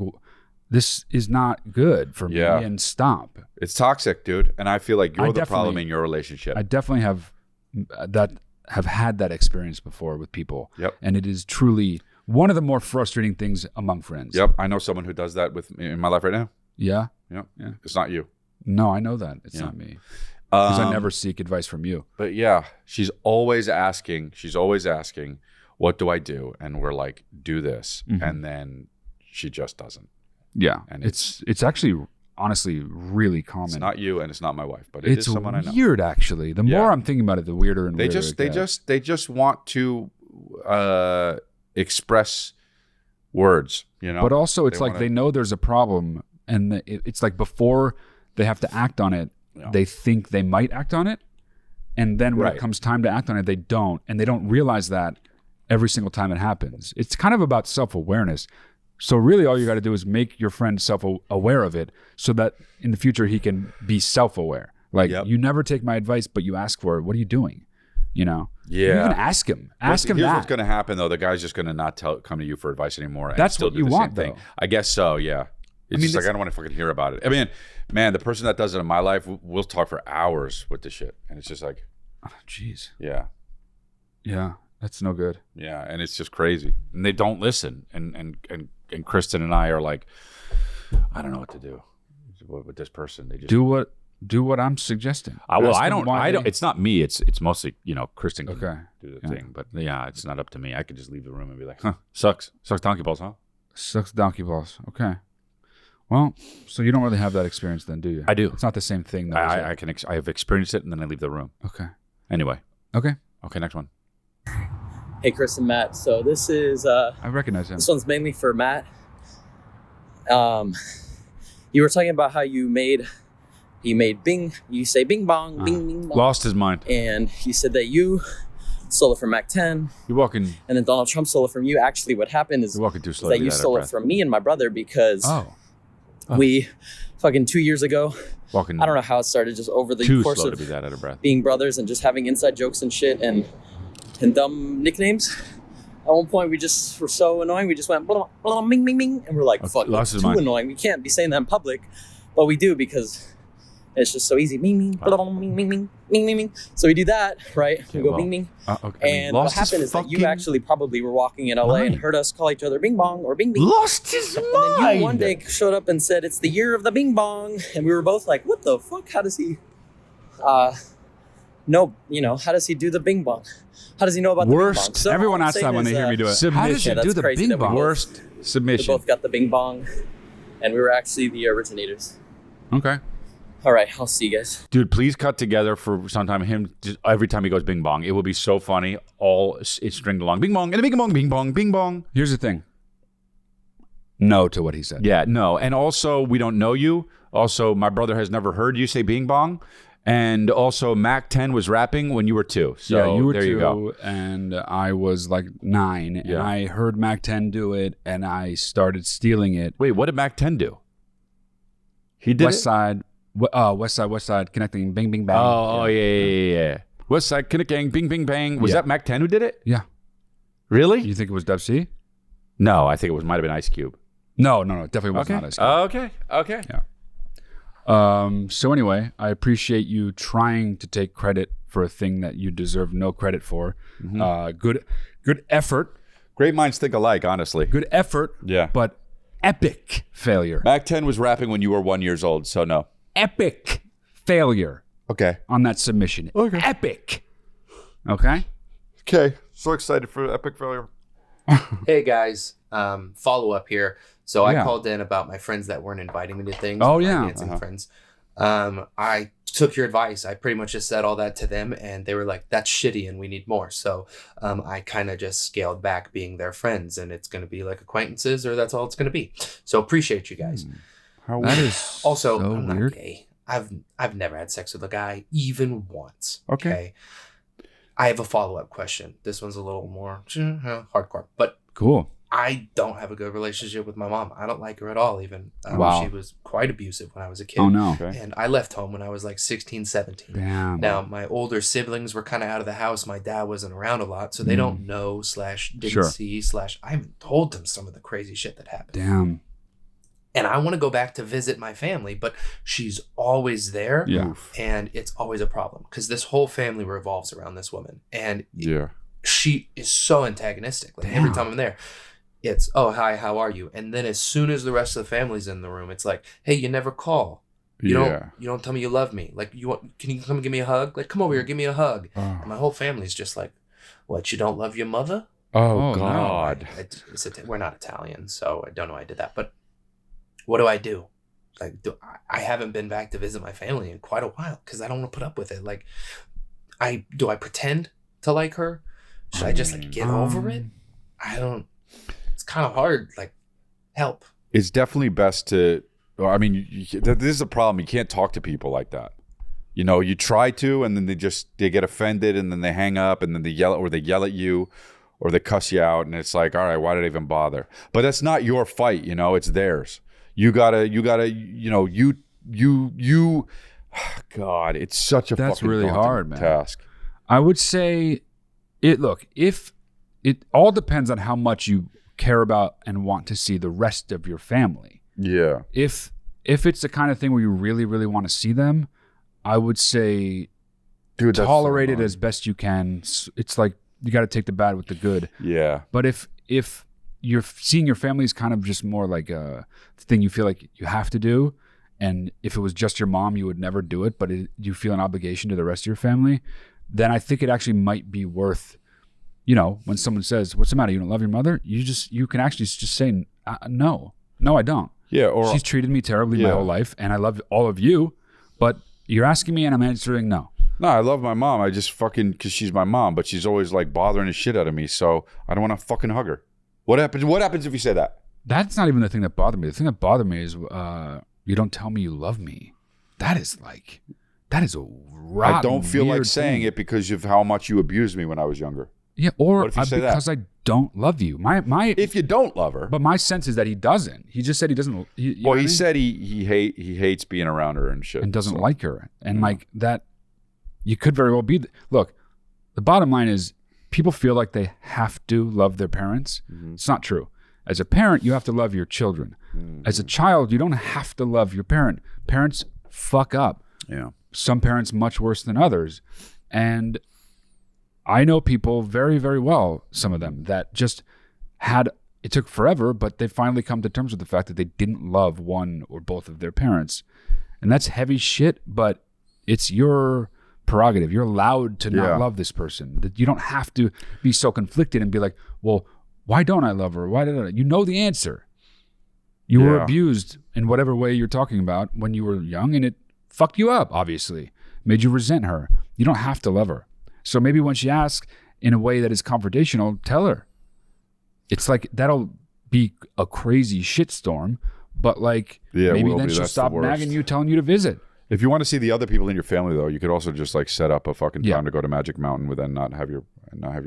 this is not good for me, and stop. It's toxic, dude. And I feel like you're the problem in your relationship. I definitely have had that experience before with people. Yep. And it is truly one of the more frustrating things among friends. Yep, I know someone who does that in my life right now. Yeah? Yeah. It's not you. No, I know that. It's not me. Because I never seek advice from you. But yeah, she's always asking, what do I do? And we're like, do this. And then she just doesn't. Yeah. And it's actually, honestly, really common. It's not you and it's not my wife, but it is someone I know. It's weird, actually. The more I'm thinking about it, the weirder and weirder They just want to express words, you know? But also, it's they know there's a problem. And it's like before they have to act on it, they think they might act on it. And then when it comes time to act on it, they don't. And they don't realize that every single time it happens. It's kind of about self-awareness. So really all you got to do is make your friend self-aware of it so that in the future he can be self-aware. Like, you never take my advice, but you ask for it. What are you doing? You know? Yeah. You even ask him. Ask him Here's that. what's going to happen, though. The guy's just going to not come to you for advice anymore. And That's still what do you the want, same thing. though. I guess so, yeah. It's just like, I don't want to fucking hear about it. I mean, man, the person that does it in my life, we'll talk for hours with this shit. And it's just like, oh, jeez. Yeah. Yeah. That's no good. Yeah. And it's just crazy. And they don't listen. And Kristen and I are like, I don't know what to do with this person. They just do what I'm suggesting. I don't. It's not me. It's mostly, Kristen can do the thing. But yeah, it's not up to me. I could just leave the room and be like, sucks donkey balls, huh? Sucks donkey balls. Okay. Well, so you don't really have that experience then, do you? I do. It's not the same thing, though. I have experienced it, and then I leave the room. Okay. Anyway. Okay, next one. Hey, Chris and Matt. So this is I recognize him. This one's mainly for Matt. You were talking about how you made bing. You say bing bong, bing bing bong. Lost his mind. And you said that you stole it from Mac 10. You're walking. And then Donald Trump stole it from you. Actually, what happened is you're walking too slowly that you stole it from me and my brother because we fucking 2 years ago. Walking. I don't know how it started. Just over the too course slow of to be that out of breath. Being brothers and just having inside jokes and shit and dumb nicknames. At one point, we just were so annoying. We just went blah, blah, bing, bing, bing, and we're like, "Fuck, that's too annoying. We can't be saying that in public," but we do because it's just so easy. Bing, bing, blah, blah, bing, bing, bing, bing, bing, bing. So we do that, right? We go bing, bing. And what happened is that you actually probably were walking in LA and heard us call each other bing bong or bing bing. Lost his mind. And then you one day showed up and said, "It's the year of the bing bong," and we were both like, "What the fuck? How does he?" No, how does he do the bing bong? How does he know about the bing bong? So everyone asks that when they hear me do it. Submission. How does he do the bing bong? Worst submission. We both got the bing bong, and we were actually the originators. Okay. All right, I'll see you guys. Dude, please cut together for sometime him just every time he goes bing bong. It will be so funny. It's stringed along. Bing bong and a bing bong, bing bong, bing bong. Here's the thing. No to what he said. Yeah, no. And also, we don't know you. Also, my brother has never heard you say bing bong. And also, Mac 10 was rapping when you were 2. So yeah, you were there 2, you go. And I was like 9. And I heard Mac 10 do it, and I started stealing it. Wait, what did Mac 10 do? He did West Side, connecting, bing, bing, bang. Oh, yeah. West Side, connecting, bing, bing, bang. Was that Mac 10 who did it? Yeah. Really? You think it was Dub C? No, I think it might have been Ice Cube. No, definitely was not Ice Cube. Okay. Yeah. So anyway, I appreciate you trying to take credit for a thing that you deserve no credit for. Mm-hmm. Good effort. Great minds think alike, honestly. Good effort. Yeah. But epic failure. Mac 10 was rapping when you were 1 year old, so no. Epic failure. Okay. On that submission. Okay. Epic. Okay. Okay. So excited for epic failure. Hey guys, follow up here. So I called in about my friends that weren't inviting me to things. Oh yeah, dancing friends. I took your advice. I pretty much just said all that to them, and they were like, "That's shitty, and we need more." So I kind of just scaled back being their friends, and it's going to be like acquaintances, or that's all it's going to be. So appreciate you guys. That is also so I'm weird. not gay. I've never had sex with a guy even once. Okay. I have a follow-up question. This one's a little more hardcore, but cool. I don't have a good relationship with my mom. I don't like her at all, even. Wow. She was quite abusive when I was a kid. Oh, no. Okay. And I left home when I was like 16, 17. Damn. Now, my older siblings were kind of out of the house. My dad wasn't around a lot, so they don't know / didn't see / I haven't told them some of the crazy shit that happened. Damn. And I want to go back to visit my family, but she's always there. Yeah. And it's always a problem because this whole family revolves around this woman. And yeah, she is so antagonistic. Like every time I'm there, it's, oh, hi, how are you? And then as soon as the rest of the family's in the room, it's like, hey, you never call. You don't tell me you love me. Like, can you come and give me a hug? Like, come over here, give me a hug. And my whole family's just like, what, you don't love your mother? Oh God. No. We're not Italian, so I don't know why I did that. But what do I do? Like, I haven't been back to visit my family in quite a while because I don't want to put up with it. Like, do I pretend to like her? Should I just like get over it? I don't. It's kind of hard. Like, help. It's definitely best to. I mean, this is a problem. You can't talk to people like that. You know, you try to, and then they get offended, and then they hang up, and then they yell at you, or they cuss you out, and it's like, all right, why did I even bother? But that's not your fight. You know, it's theirs. You gotta. God, it's such a that's fucking really hard, man. Task. I would say, if it all depends on how much you care about and want to see the rest of your family. Yeah. If it's the kind of thing where you really, really want to see them, I would say, dude, tolerate it as best you can. It's like you got to take the bad with the good. Yeah. But if you're seeing your family is kind of just more like a thing you feel like you have to do, and if it was just your mom, you would never do it, but you feel an obligation to the rest of your family, then I think it actually might be worth, when someone says, "What's the matter? You don't love your mother?" You can actually just say, "No, I don't." Yeah, or she's treated me terribly my whole life, and I love all of you, but you're asking me, and I'm answering no. No, I love my mom. I just because she's my mom, but she's always like bothering the shit out of me, so I don't want to fucking hug her. What happens if you say that? That's not even the thing that bothered me. The thing that bothered me is you don't tell me you love me. That is a rotten, I don't feel like weird saying thing. it because of how much you abused me when I was younger. Yeah, or because I don't love you. My if you don't love her, but my sense is that he doesn't. He just said he doesn't. He said he hates being around her and shit, and doesn't like her, and like that. You could very well be. Look, the bottom line is people feel like they have to love their parents. Mm-hmm. It's not true. As a parent, you have to love your children. Mm-hmm. As a child, you don't have to love your parent. Parents fuck up. Yeah. Some parents much worse than others, and I know people very, very well, some of them, that just it took forever, but they finally come to terms with the fact that they didn't love one or both of their parents. And that's heavy shit, but it's your prerogative. You're allowed to not love this person. You don't have to be so conflicted and be like, well, why don't I love her? Why did I? You know the answer. You were abused in whatever way you're talking about when you were young, and it fucked you up, obviously. Made you resent her. You don't have to love her. So maybe when she asks in a way that is confrontational, tell her. It's like that'll be a crazy shitstorm, but like maybe then she'll stop nagging you, telling you to visit. If you want to see the other people in your family, though, you could also just like set up a fucking time to go to Magic Mountain, with then not have your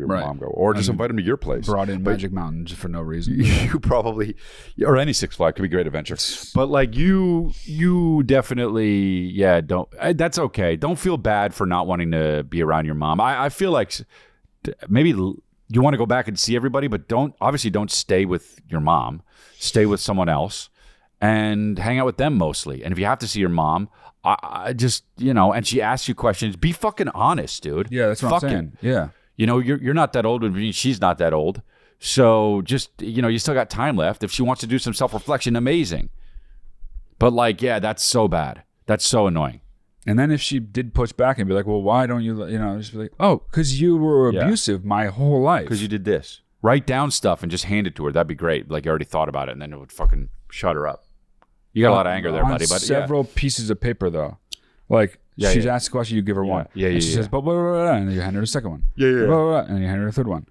mom go, or just invite them to your place. Brought in Magic Mountain just for no reason. You probably, or any Six Flags could be a great adventure. But like you definitely, don't. That's okay. Don't feel bad for not wanting to be around your mom. I feel like maybe you want to go back and see everybody, but don't stay with your mom. Stay with someone else and hang out with them mostly. And if you have to see your mom, I just, and she asks you questions, be fucking honest, dude. Yeah, that's what I'm saying. Yeah. You're not that old, but she's not that old. So just, you still got time left. If she wants to do some self-reflection, amazing. But like, that's so bad. That's so annoying. And then if she did push back and be like, well, why don't you, just be like, oh, because you were abusive my whole life. Because you did this. Write down stuff and just hand it to her. That'd be great. Like you already thought about it, and then it would fucking shut her up. You got a lot of anger there, buddy. But several pieces of paper, though. Like, she's asked a question, you give her one. Yeah. And she says, blah, blah, blah, blah, and then you hand her the second one. Yeah. Blah, blah, blah, and then you hand her the third one.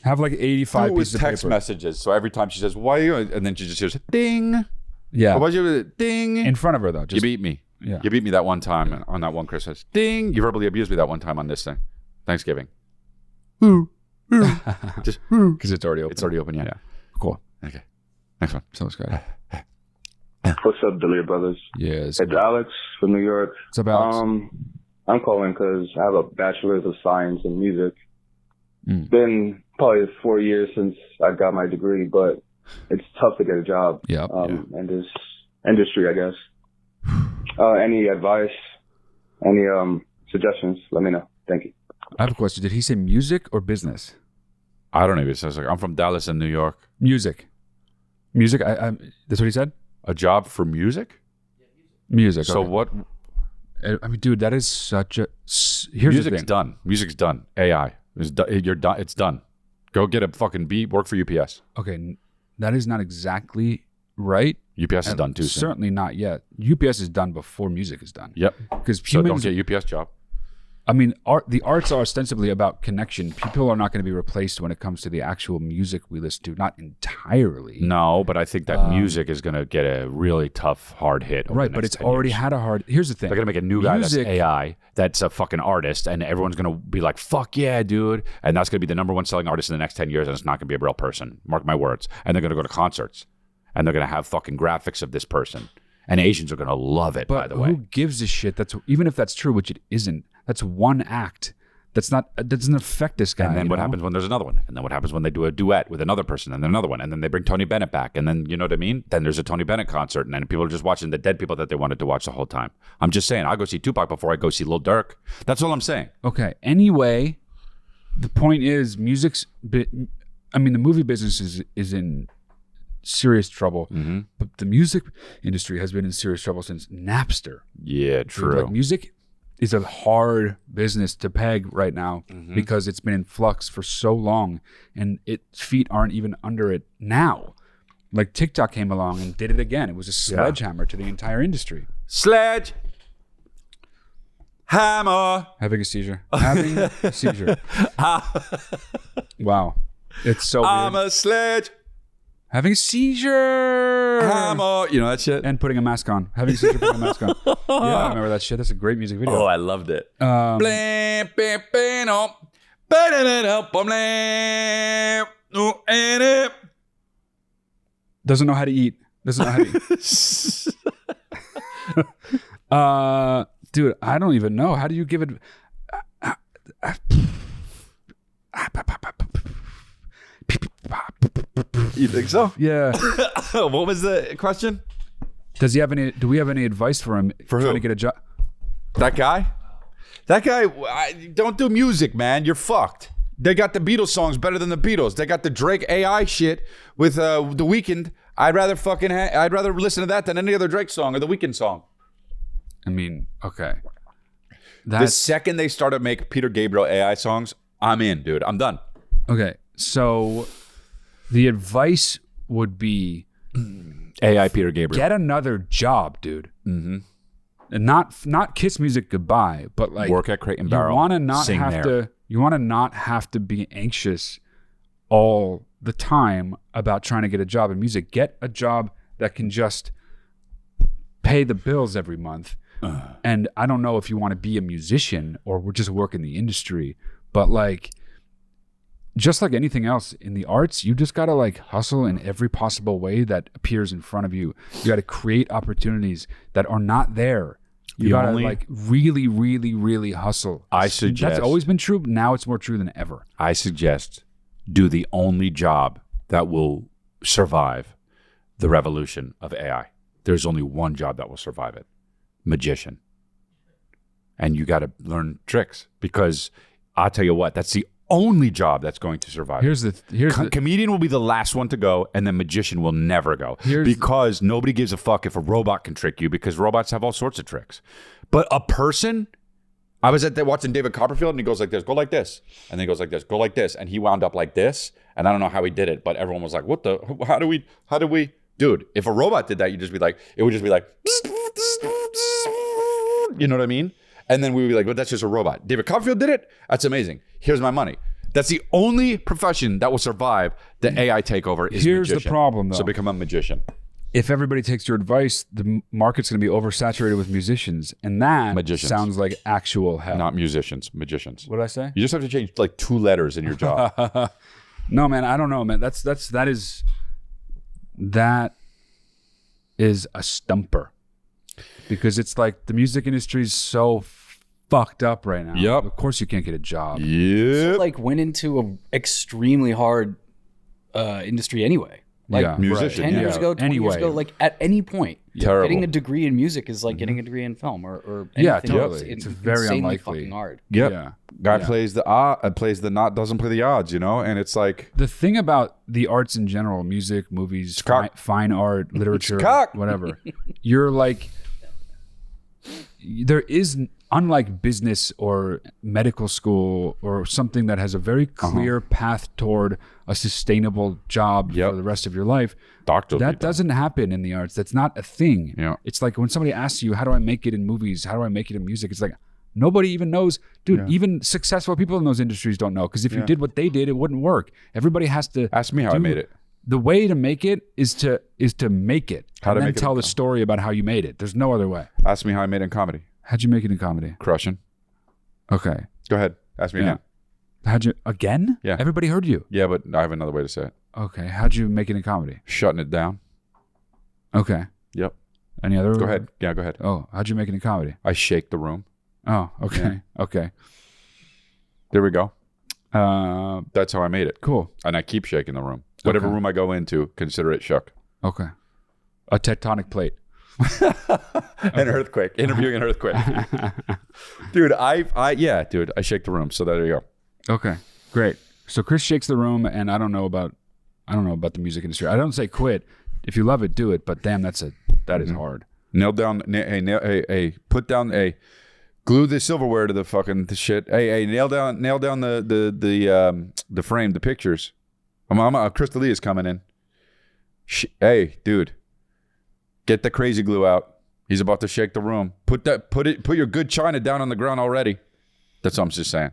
Have like 85 pieces of paper. Text messages. So every time she says, why are you? And then she just hears, ding. Yeah. Why'd you ding? In front of her, though. You beat me. Yeah. You beat me that one time on that one Christmas. Ding. You verbally abused me that one time on this thing. Thanksgiving. Just because it's already open. It's already open, yeah. Cool. Okay. Next one. Sounds good. What's up, Delia Brothers? Yes. It's Alex from New York. What's up, Alex? I'm calling because I have a bachelor's of science in music. It's been probably 4 years since I got my degree, but it's tough to get a job in this industry, I guess. Any advice, any suggestions, let me know. Thank you. I have a question. Did he say music or business? I don't even. Sounds like I'm from Dallas and New York. Music. I that's what he said. A job for music. Music. So okay. what? I mean, dude, that is such a. Here's Music's the thing. done. Music's done. AI. You're done. It's done. Go get a fucking beat. Work for UPS. Okay, that is not exactly right. UPS is done too. Certainly not yet. UPS is done before music is done. Yep. Because so don't get a UPS job. I mean, the arts are ostensibly about connection. People are not going to be replaced when it comes to the actual music we listen to. Not entirely. No, but I think that music is going to get a really tough, hard hit. Right, but it's already had a hard. Here's the thing: they're going to make a new guy that's AI, that's a fucking artist, and everyone's going to be like, "Fuck yeah, dude!" And that's going to be the number one selling artist in the next 10 years, and it's not going to be a real person. Mark my words. And they're going to go to concerts, and they're going to have fucking graphics of this person, and Asians are going to love it. But by the way, who gives a shit? That's even if that's true, which it isn't. That's one act. That doesn't affect this guy. And then what happens when there's another one? And then what happens when they do a duet with another person and then another one? And then they bring Tony Bennett back. And then, you know what I mean? Then there's a Tony Bennett concert. And then people are just watching the dead people that they wanted to watch the whole time. I'm just saying, I'll go see Tupac before I go see Lil Durk. That's all I'm saying. Okay. Anyway, the point is the movie business is in serious trouble. Mm-hmm. But the music industry has been in serious trouble since Napster. Yeah, true. Like, music is a hard business to peg right now because it's been in flux for so long and its feet aren't even under it now. Like TikTok came along and did it again. It was a sledgehammer to the entire industry. Sledge. Hammer. Having a seizure. Having a seizure. Wow. It's so I'm weird. a sledge. Having a seizure. Hammer. You know that shit? And putting a mask on. Having a seizure, putting a mask on. Yeah, I remember that shit. That's a great music video. Oh, I loved it. Doesn't know how to eat. Dude, I don't even know. How do you give it? You think so? Yeah. What was the question? Does he have any? Do we have any advice for him for trying who? to get a job? That guy? Don't do music, man. You're fucked. They got the Beatles songs better than the Beatles. They got the Drake AI shit with The Weeknd. I'd rather listen to that than any other Drake song or The Weeknd song. I mean, okay. The second they start to make Peter Gabriel AI songs, I'm in, dude. I'm done. Okay, so the advice would be AI Peter Gabriel. Get another job, dude. Mm-hmm. And not kiss music goodbye, but like work at Crate and Barrel. You want to not have to be anxious all the time about trying to get a job in music. Get a job that can just pay the bills every month. And I don't know if you want to be a musician or just work in the industry, but like, just like anything else in the arts, you just got to like hustle in every possible way that appears in front of you. You got to create opportunities that are not there. You got to like really, really, really hustle. I suggest. That's always been true, but now it's more true than ever. I suggest do the only job that will survive the revolution of AI. There's only one job that will survive it. Magician. And you got to learn tricks because I'll tell you what, that's the only job that's going to survive. Comedian will be the last one to go, and then magician will never go because nobody gives a fuck if a robot can trick you because robots have all sorts of tricks. But a person, I was watching David Copperfield, and he goes like this, go like this, and then he goes like this, go like this, and he wound up like this, and I don't know how he did it, but everyone was like, how do we, dude? If a robot did that, it would just be like, you know what I mean? And then we would be like, well, that's just a robot. David Copperfield did it? That's amazing. Here's my money. That's the only profession that will survive the AI takeover is Here's magician. The problem, though. So become a magician. If everybody takes your advice, the market's going to be oversaturated with musicians. And that sounds like actual hell. Not musicians, magicians. What did I say? You just have to change like 2 letters in your job. No, man, I don't know, man. That is a stumper. Because it's like the music industry is so fucked up right now. Yep. Of course you can't get a job. Yep. So, like, went into an extremely hard industry anyway. Like, musician. 10 years ago, 20 years ago, like, at any point. Terrible. Getting a degree in music is like getting a degree in film or Yeah, anything else. totally. It's very insanely unlikely. fucking hard. Yep. Yeah. Guy Yeah. plays the not doesn't play the odds, and it's like The thing about the arts in general, music, movies, fine art, literature, whatever, you're like, there is, unlike business or medical school or something that has a very clear path toward a sustainable job for the rest of your life, that doesn't happen in the arts. That's not a thing. Yeah. It's like when somebody asks you, how do I make it in movies? How do I make it in music? It's like, nobody even knows. Dude, even successful people in those industries don't know, because if you did what they did, it wouldn't work. Everybody has to ask me how I made it. The way to make it is to make it. How to and then make it tell the story about how you made it. There's no other way. Ask me how I made it in comedy. How'd you make it in comedy? Crushing. Okay. Go ahead. Ask me again. How'd you again? Yeah. Everybody heard you. Yeah, but I have another way to say it. Okay. How'd you make it in comedy? Shutting it down. Okay. Yep. Any other? Go ahead. Yeah, go ahead. Oh, how'd you make it in comedy? I shake the room. Oh, okay. Yeah. Okay. There we go. That's how I made it. Cool. And I keep shaking the room. Whatever room I go into, consider it shook. Okay. A tectonic plate. An earthquake. Interviewing an earthquake. Dude, I shake the room. So there you go. Okay. Great. So Chris shakes the room, and I don't know about the music industry. I don't say quit. If you love it, do it. But damn, that is hard. Nail down. Put down. Glue the silverware to the shit. Hey, nail down the frame, the pictures. Chris D'Elia is coming in. Hey, dude, get the crazy glue out. He's about to shake the room. Put your good china down on the ground already. That's what I'm just saying.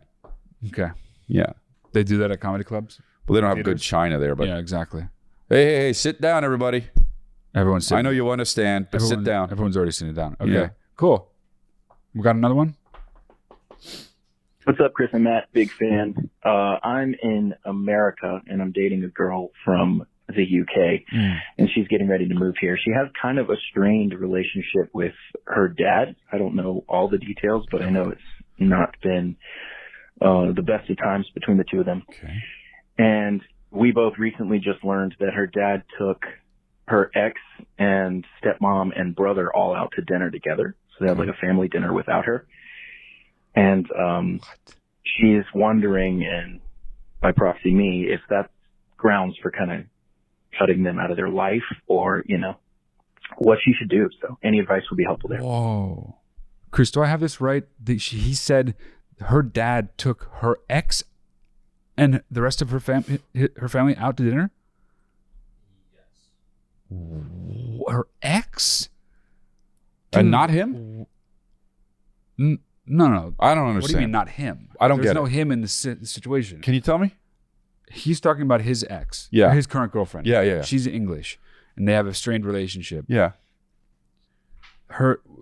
Okay. Yeah. They do that at comedy clubs? Well, they don't have good china there, but yeah, exactly. Hey, sit down, everybody. Everyone's sitting. I know you want to stand, but sit down. Everyone's already sitting down. Okay. Yeah. Cool. We got another one? What's up, Chris and Matt? Big fan. I'm in America, and I'm dating a girl from the UK, and she's getting ready to move here. She has kind of a strained relationship with her dad. I don't know all the details, but I know it's not been the best of times between the two of them. Okay. And we both recently just learned that her dad took her ex and stepmom and brother all out to dinner together. So they had like a family dinner without her. And she's wondering, and by proxy me, if that's grounds for kind of cutting them out of their life, or, what she should do. So any advice would be helpful there. Whoa. Chris, do I have this right? He said her dad took her ex and the rest of her family out to dinner? Yes. Her ex? And not him? No. I don't understand. What do you mean not him? I don't get it. There's no him in the situation. Can you tell me? He's talking about his ex. Yeah. Or his current girlfriend. Yeah. She's English, and they have a strained relationship. Yeah.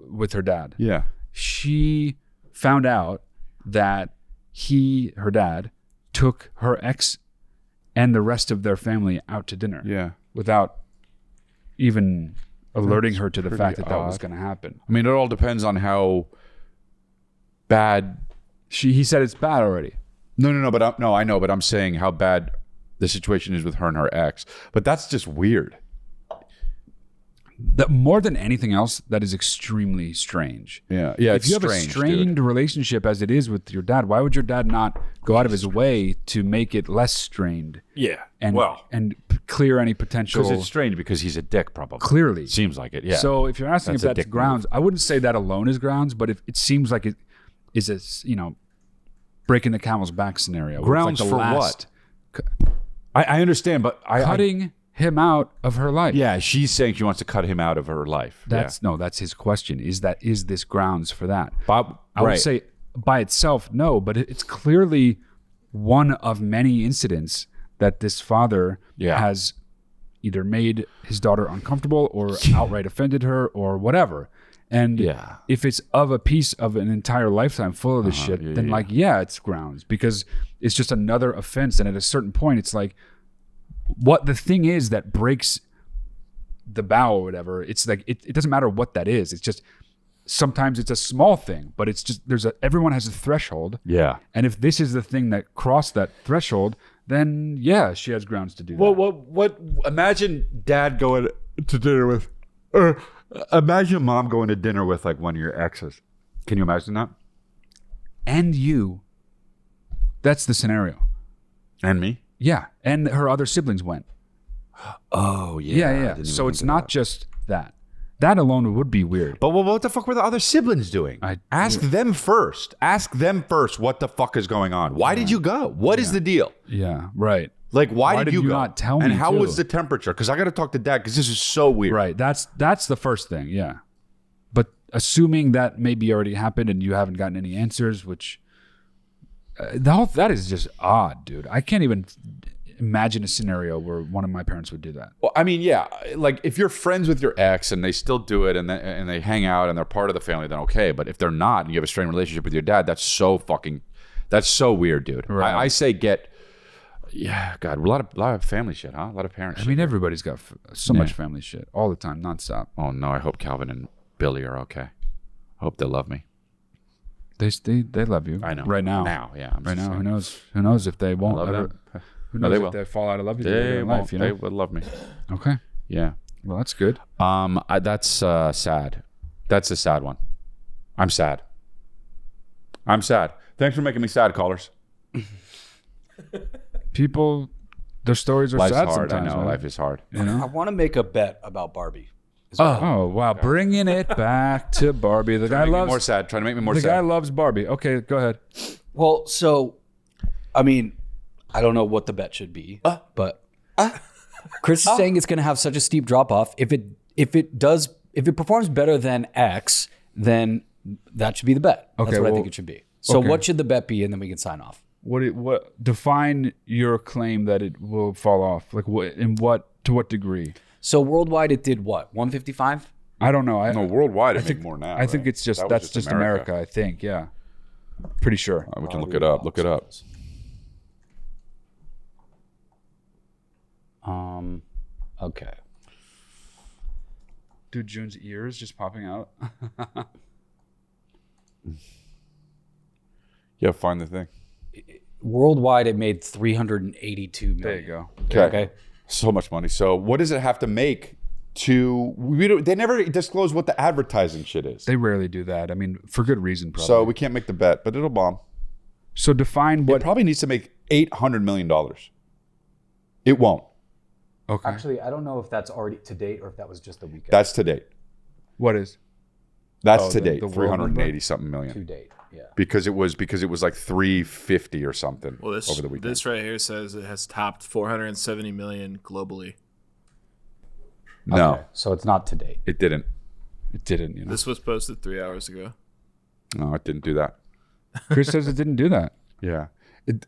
With her dad. Yeah. She found out that her dad, took her ex and the rest of their family out to dinner. Yeah. Without even alerting her to the fact that was going to happen. I mean, it all depends on how bad. He said it's bad already. No, but I know, but I'm saying how bad the situation is with her and her ex. But that's just weird. That more than anything else, that is extremely strange. Yeah. If you have a strained relationship as it is with your dad, why would your dad not go out of his way to make it less strained? Yeah. And clear any potential. Because it's strained because he's a dick, probably. Clearly, seems like it. Yeah. So if you're asking if that's grounds, I wouldn't say that alone is grounds, but if it seems like it is a breaking the camel's back scenario. Grounds for what? I understand, but cutting him out of her life. Yeah, she's saying she wants to cut him out of her life. That's his question. Is this grounds for that? Bob, I would say by itself, no, but it's clearly one of many incidents that this father has either made his daughter uncomfortable or outright offended her or whatever. And if it's of a piece of an entire lifetime full of this shit, then it's grounds, because it's just another offense. And at a certain point, it's like, what the thing is that breaks the bow or whatever, it's like it doesn't matter what that is. It's just sometimes it's a small thing, but it's just everyone has a threshold. Yeah. And if this is the thing that crossed that threshold, then she has grounds to do that. What imagine dad going to dinner with Imagine mom going to dinner with like one of your exes. Can you imagine that? And you. That's the scenario. And me? Yeah. And her other siblings went. Oh, yeah. Yeah. So it's not just that. That alone would be weird. But what the fuck were the other siblings doing? Ask them first. Ask them first what the fuck is going on. Why did you go? What is the deal? Yeah, right. Like, why did you go? not tell me? And how too? was the temperature? Because I got to talk to dad because this is so weird. Right. That's the first thing. Yeah. But assuming that maybe already happened and you haven't gotten any answers, which that is just odd, dude. I can't even imagine a scenario where one of my parents would do that. Well, I mean, yeah, like if you're friends with your ex and they still do it and they hang out and they're part of the family, then okay. But if they're not and you have a strained relationship with your dad, that's so weird, dude. Right. I say God, a lot of family shit, huh? A lot of parents. I mean, everybody's got so much family shit all the time, nonstop. Oh no, I hope Calvin and Billy are okay. I hope they love me. They love you. I know. Right now. Yeah. Right now. Who knows? Who knows if they won't ever? Who knows they if will. they fall out of love with you They in won't. life? You know? They would love me. Okay. Yeah. Well, that's good. That's sad. That's a sad one. I'm sad. Thanks for making me sad, callers. People, their stories are Life's sad hard. sometimes. I know. Man. Life is hard. You know? I want to make a bet about Barbie. Oh wow! Bringing it back to Barbie. The guy loves more sad. Trying to make me more the sad. The guy loves Barbie. Okay, go ahead. Well, so, I mean, I don't know what the bet should be, but Chris is saying it's going to have such a steep drop off. If it performs better than X, then that should be the bet. Okay, That's what I think it should be. So what should the bet be, and then we can sign off. What define your claim that it will fall off? Like to what degree? So worldwide, it did what? 155? I don't know. No, worldwide, I think more now. I think it's just that's just America. I think. Yeah, pretty sure. We can look it up. Look it up. Okay. Dude, June's ears just popping out. Yeah, find the thing. Worldwide, it made 382 million. There you go. Okay. So much money. So what does it have to make they never disclose what the advertising shit is. They rarely do that. I mean, for good reason, probably. So we can't make the bet, but it'll bomb. So define what... It probably needs to make $800 million. It won't. Okay. Actually, I don't know if that's already to date or if that was just the weekend. That's to date. What is? That's to date. The 380 something million. To date, yeah. Because it was like 350 or something over the weekend. This right here says it has topped 470 million globally. No. Okay, so it's not to date. It didn't. It didn't, you know. This was posted 3 hours ago. No, it didn't do that. Chris says it didn't do that. Yeah.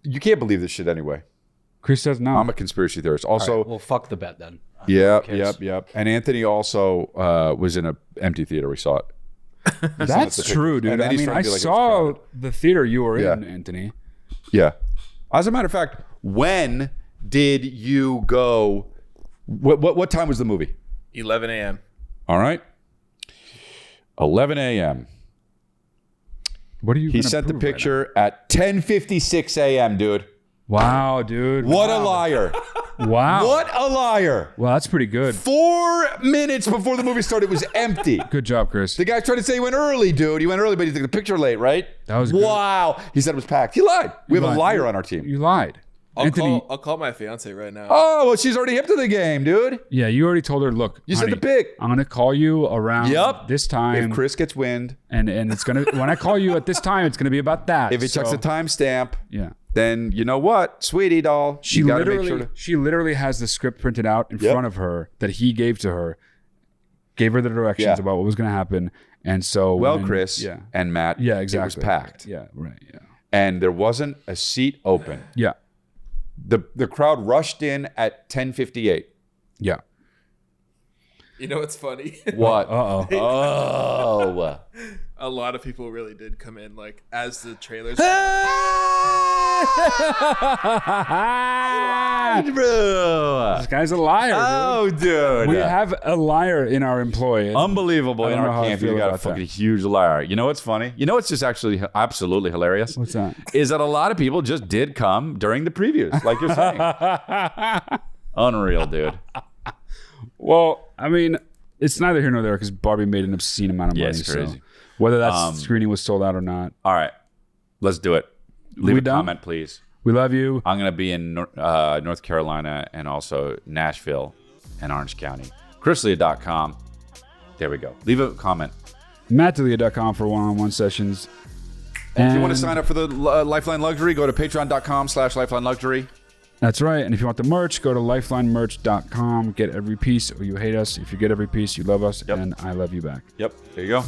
You can't believe this shit anyway. Chris says no. I'm a conspiracy theorist. Also, right, well, fuck the bet then. Yep. And Anthony also was in an empty theater. We saw it. That's true, dude. I mean, I saw the theater you were in, Anthony. Yeah. As a matter of fact, when did you go? What time was the movie? 11 a.m. All right. 11 a.m. What are you? He sent the picture at 10:56 a.m., dude. Wow, dude. What a liar. Wow. What a liar. Well, that's pretty good. 4 minutes before the movie started, it was empty. Good job, Chris. The guy tried to say he went early, dude. He went early, but he took the picture late, right? That was good. Wow. He said it was packed. He lied. We have a liar on our team. You lied. I'll call my fiance right now. Oh, well, she's already hip to the game, dude. Yeah, you already told her, look, You honey, sent the pic. I'm going to call you around this time. If Chris gets wind. And it's going to, when I call you at this time, it's going to be about that. If it checks the timestamp. Yeah. Then you know what, sweetie doll. She literally has the script printed out in front of her that he gave to her, gave her the directions about what was going to happen. And so, Chris and Matt, exactly. it was packed. Yeah, right. Yeah. And there wasn't a seat open. Yeah. The crowd rushed in at 10:58. Yeah. You know what's funny? What? Oh. A lot of people really did come in like as the trailers. This guy's a liar, dude. We have a liar in our employ. Unbelievable. In our camp, you got a fucking huge liar. You know what's funny? You know what's just actually absolutely hilarious? What's that? Is that a lot of people just did come during the previews, like you're saying. Unreal, dude. Well, I mean, it's neither here nor there because Barbie made an obscene amount of money. It's crazy. So whether that screening was sold out or not. All right, let's do it. Leave a comment, please. We love you. I'm going to be in North Carolina and also Nashville and Orange County. ChrisLeah.com. There we go. Leave a comment. MattDelia.com for one-on-one sessions. And if you want to sign up for the Lifeline Luxury, go to patreon.com/Lifeline Luxury. That's right. And if you want the merch, go to lifelinemerch.com. Get every piece or you hate us. If you get every piece, you love us. And I love you back. Yep. There you go.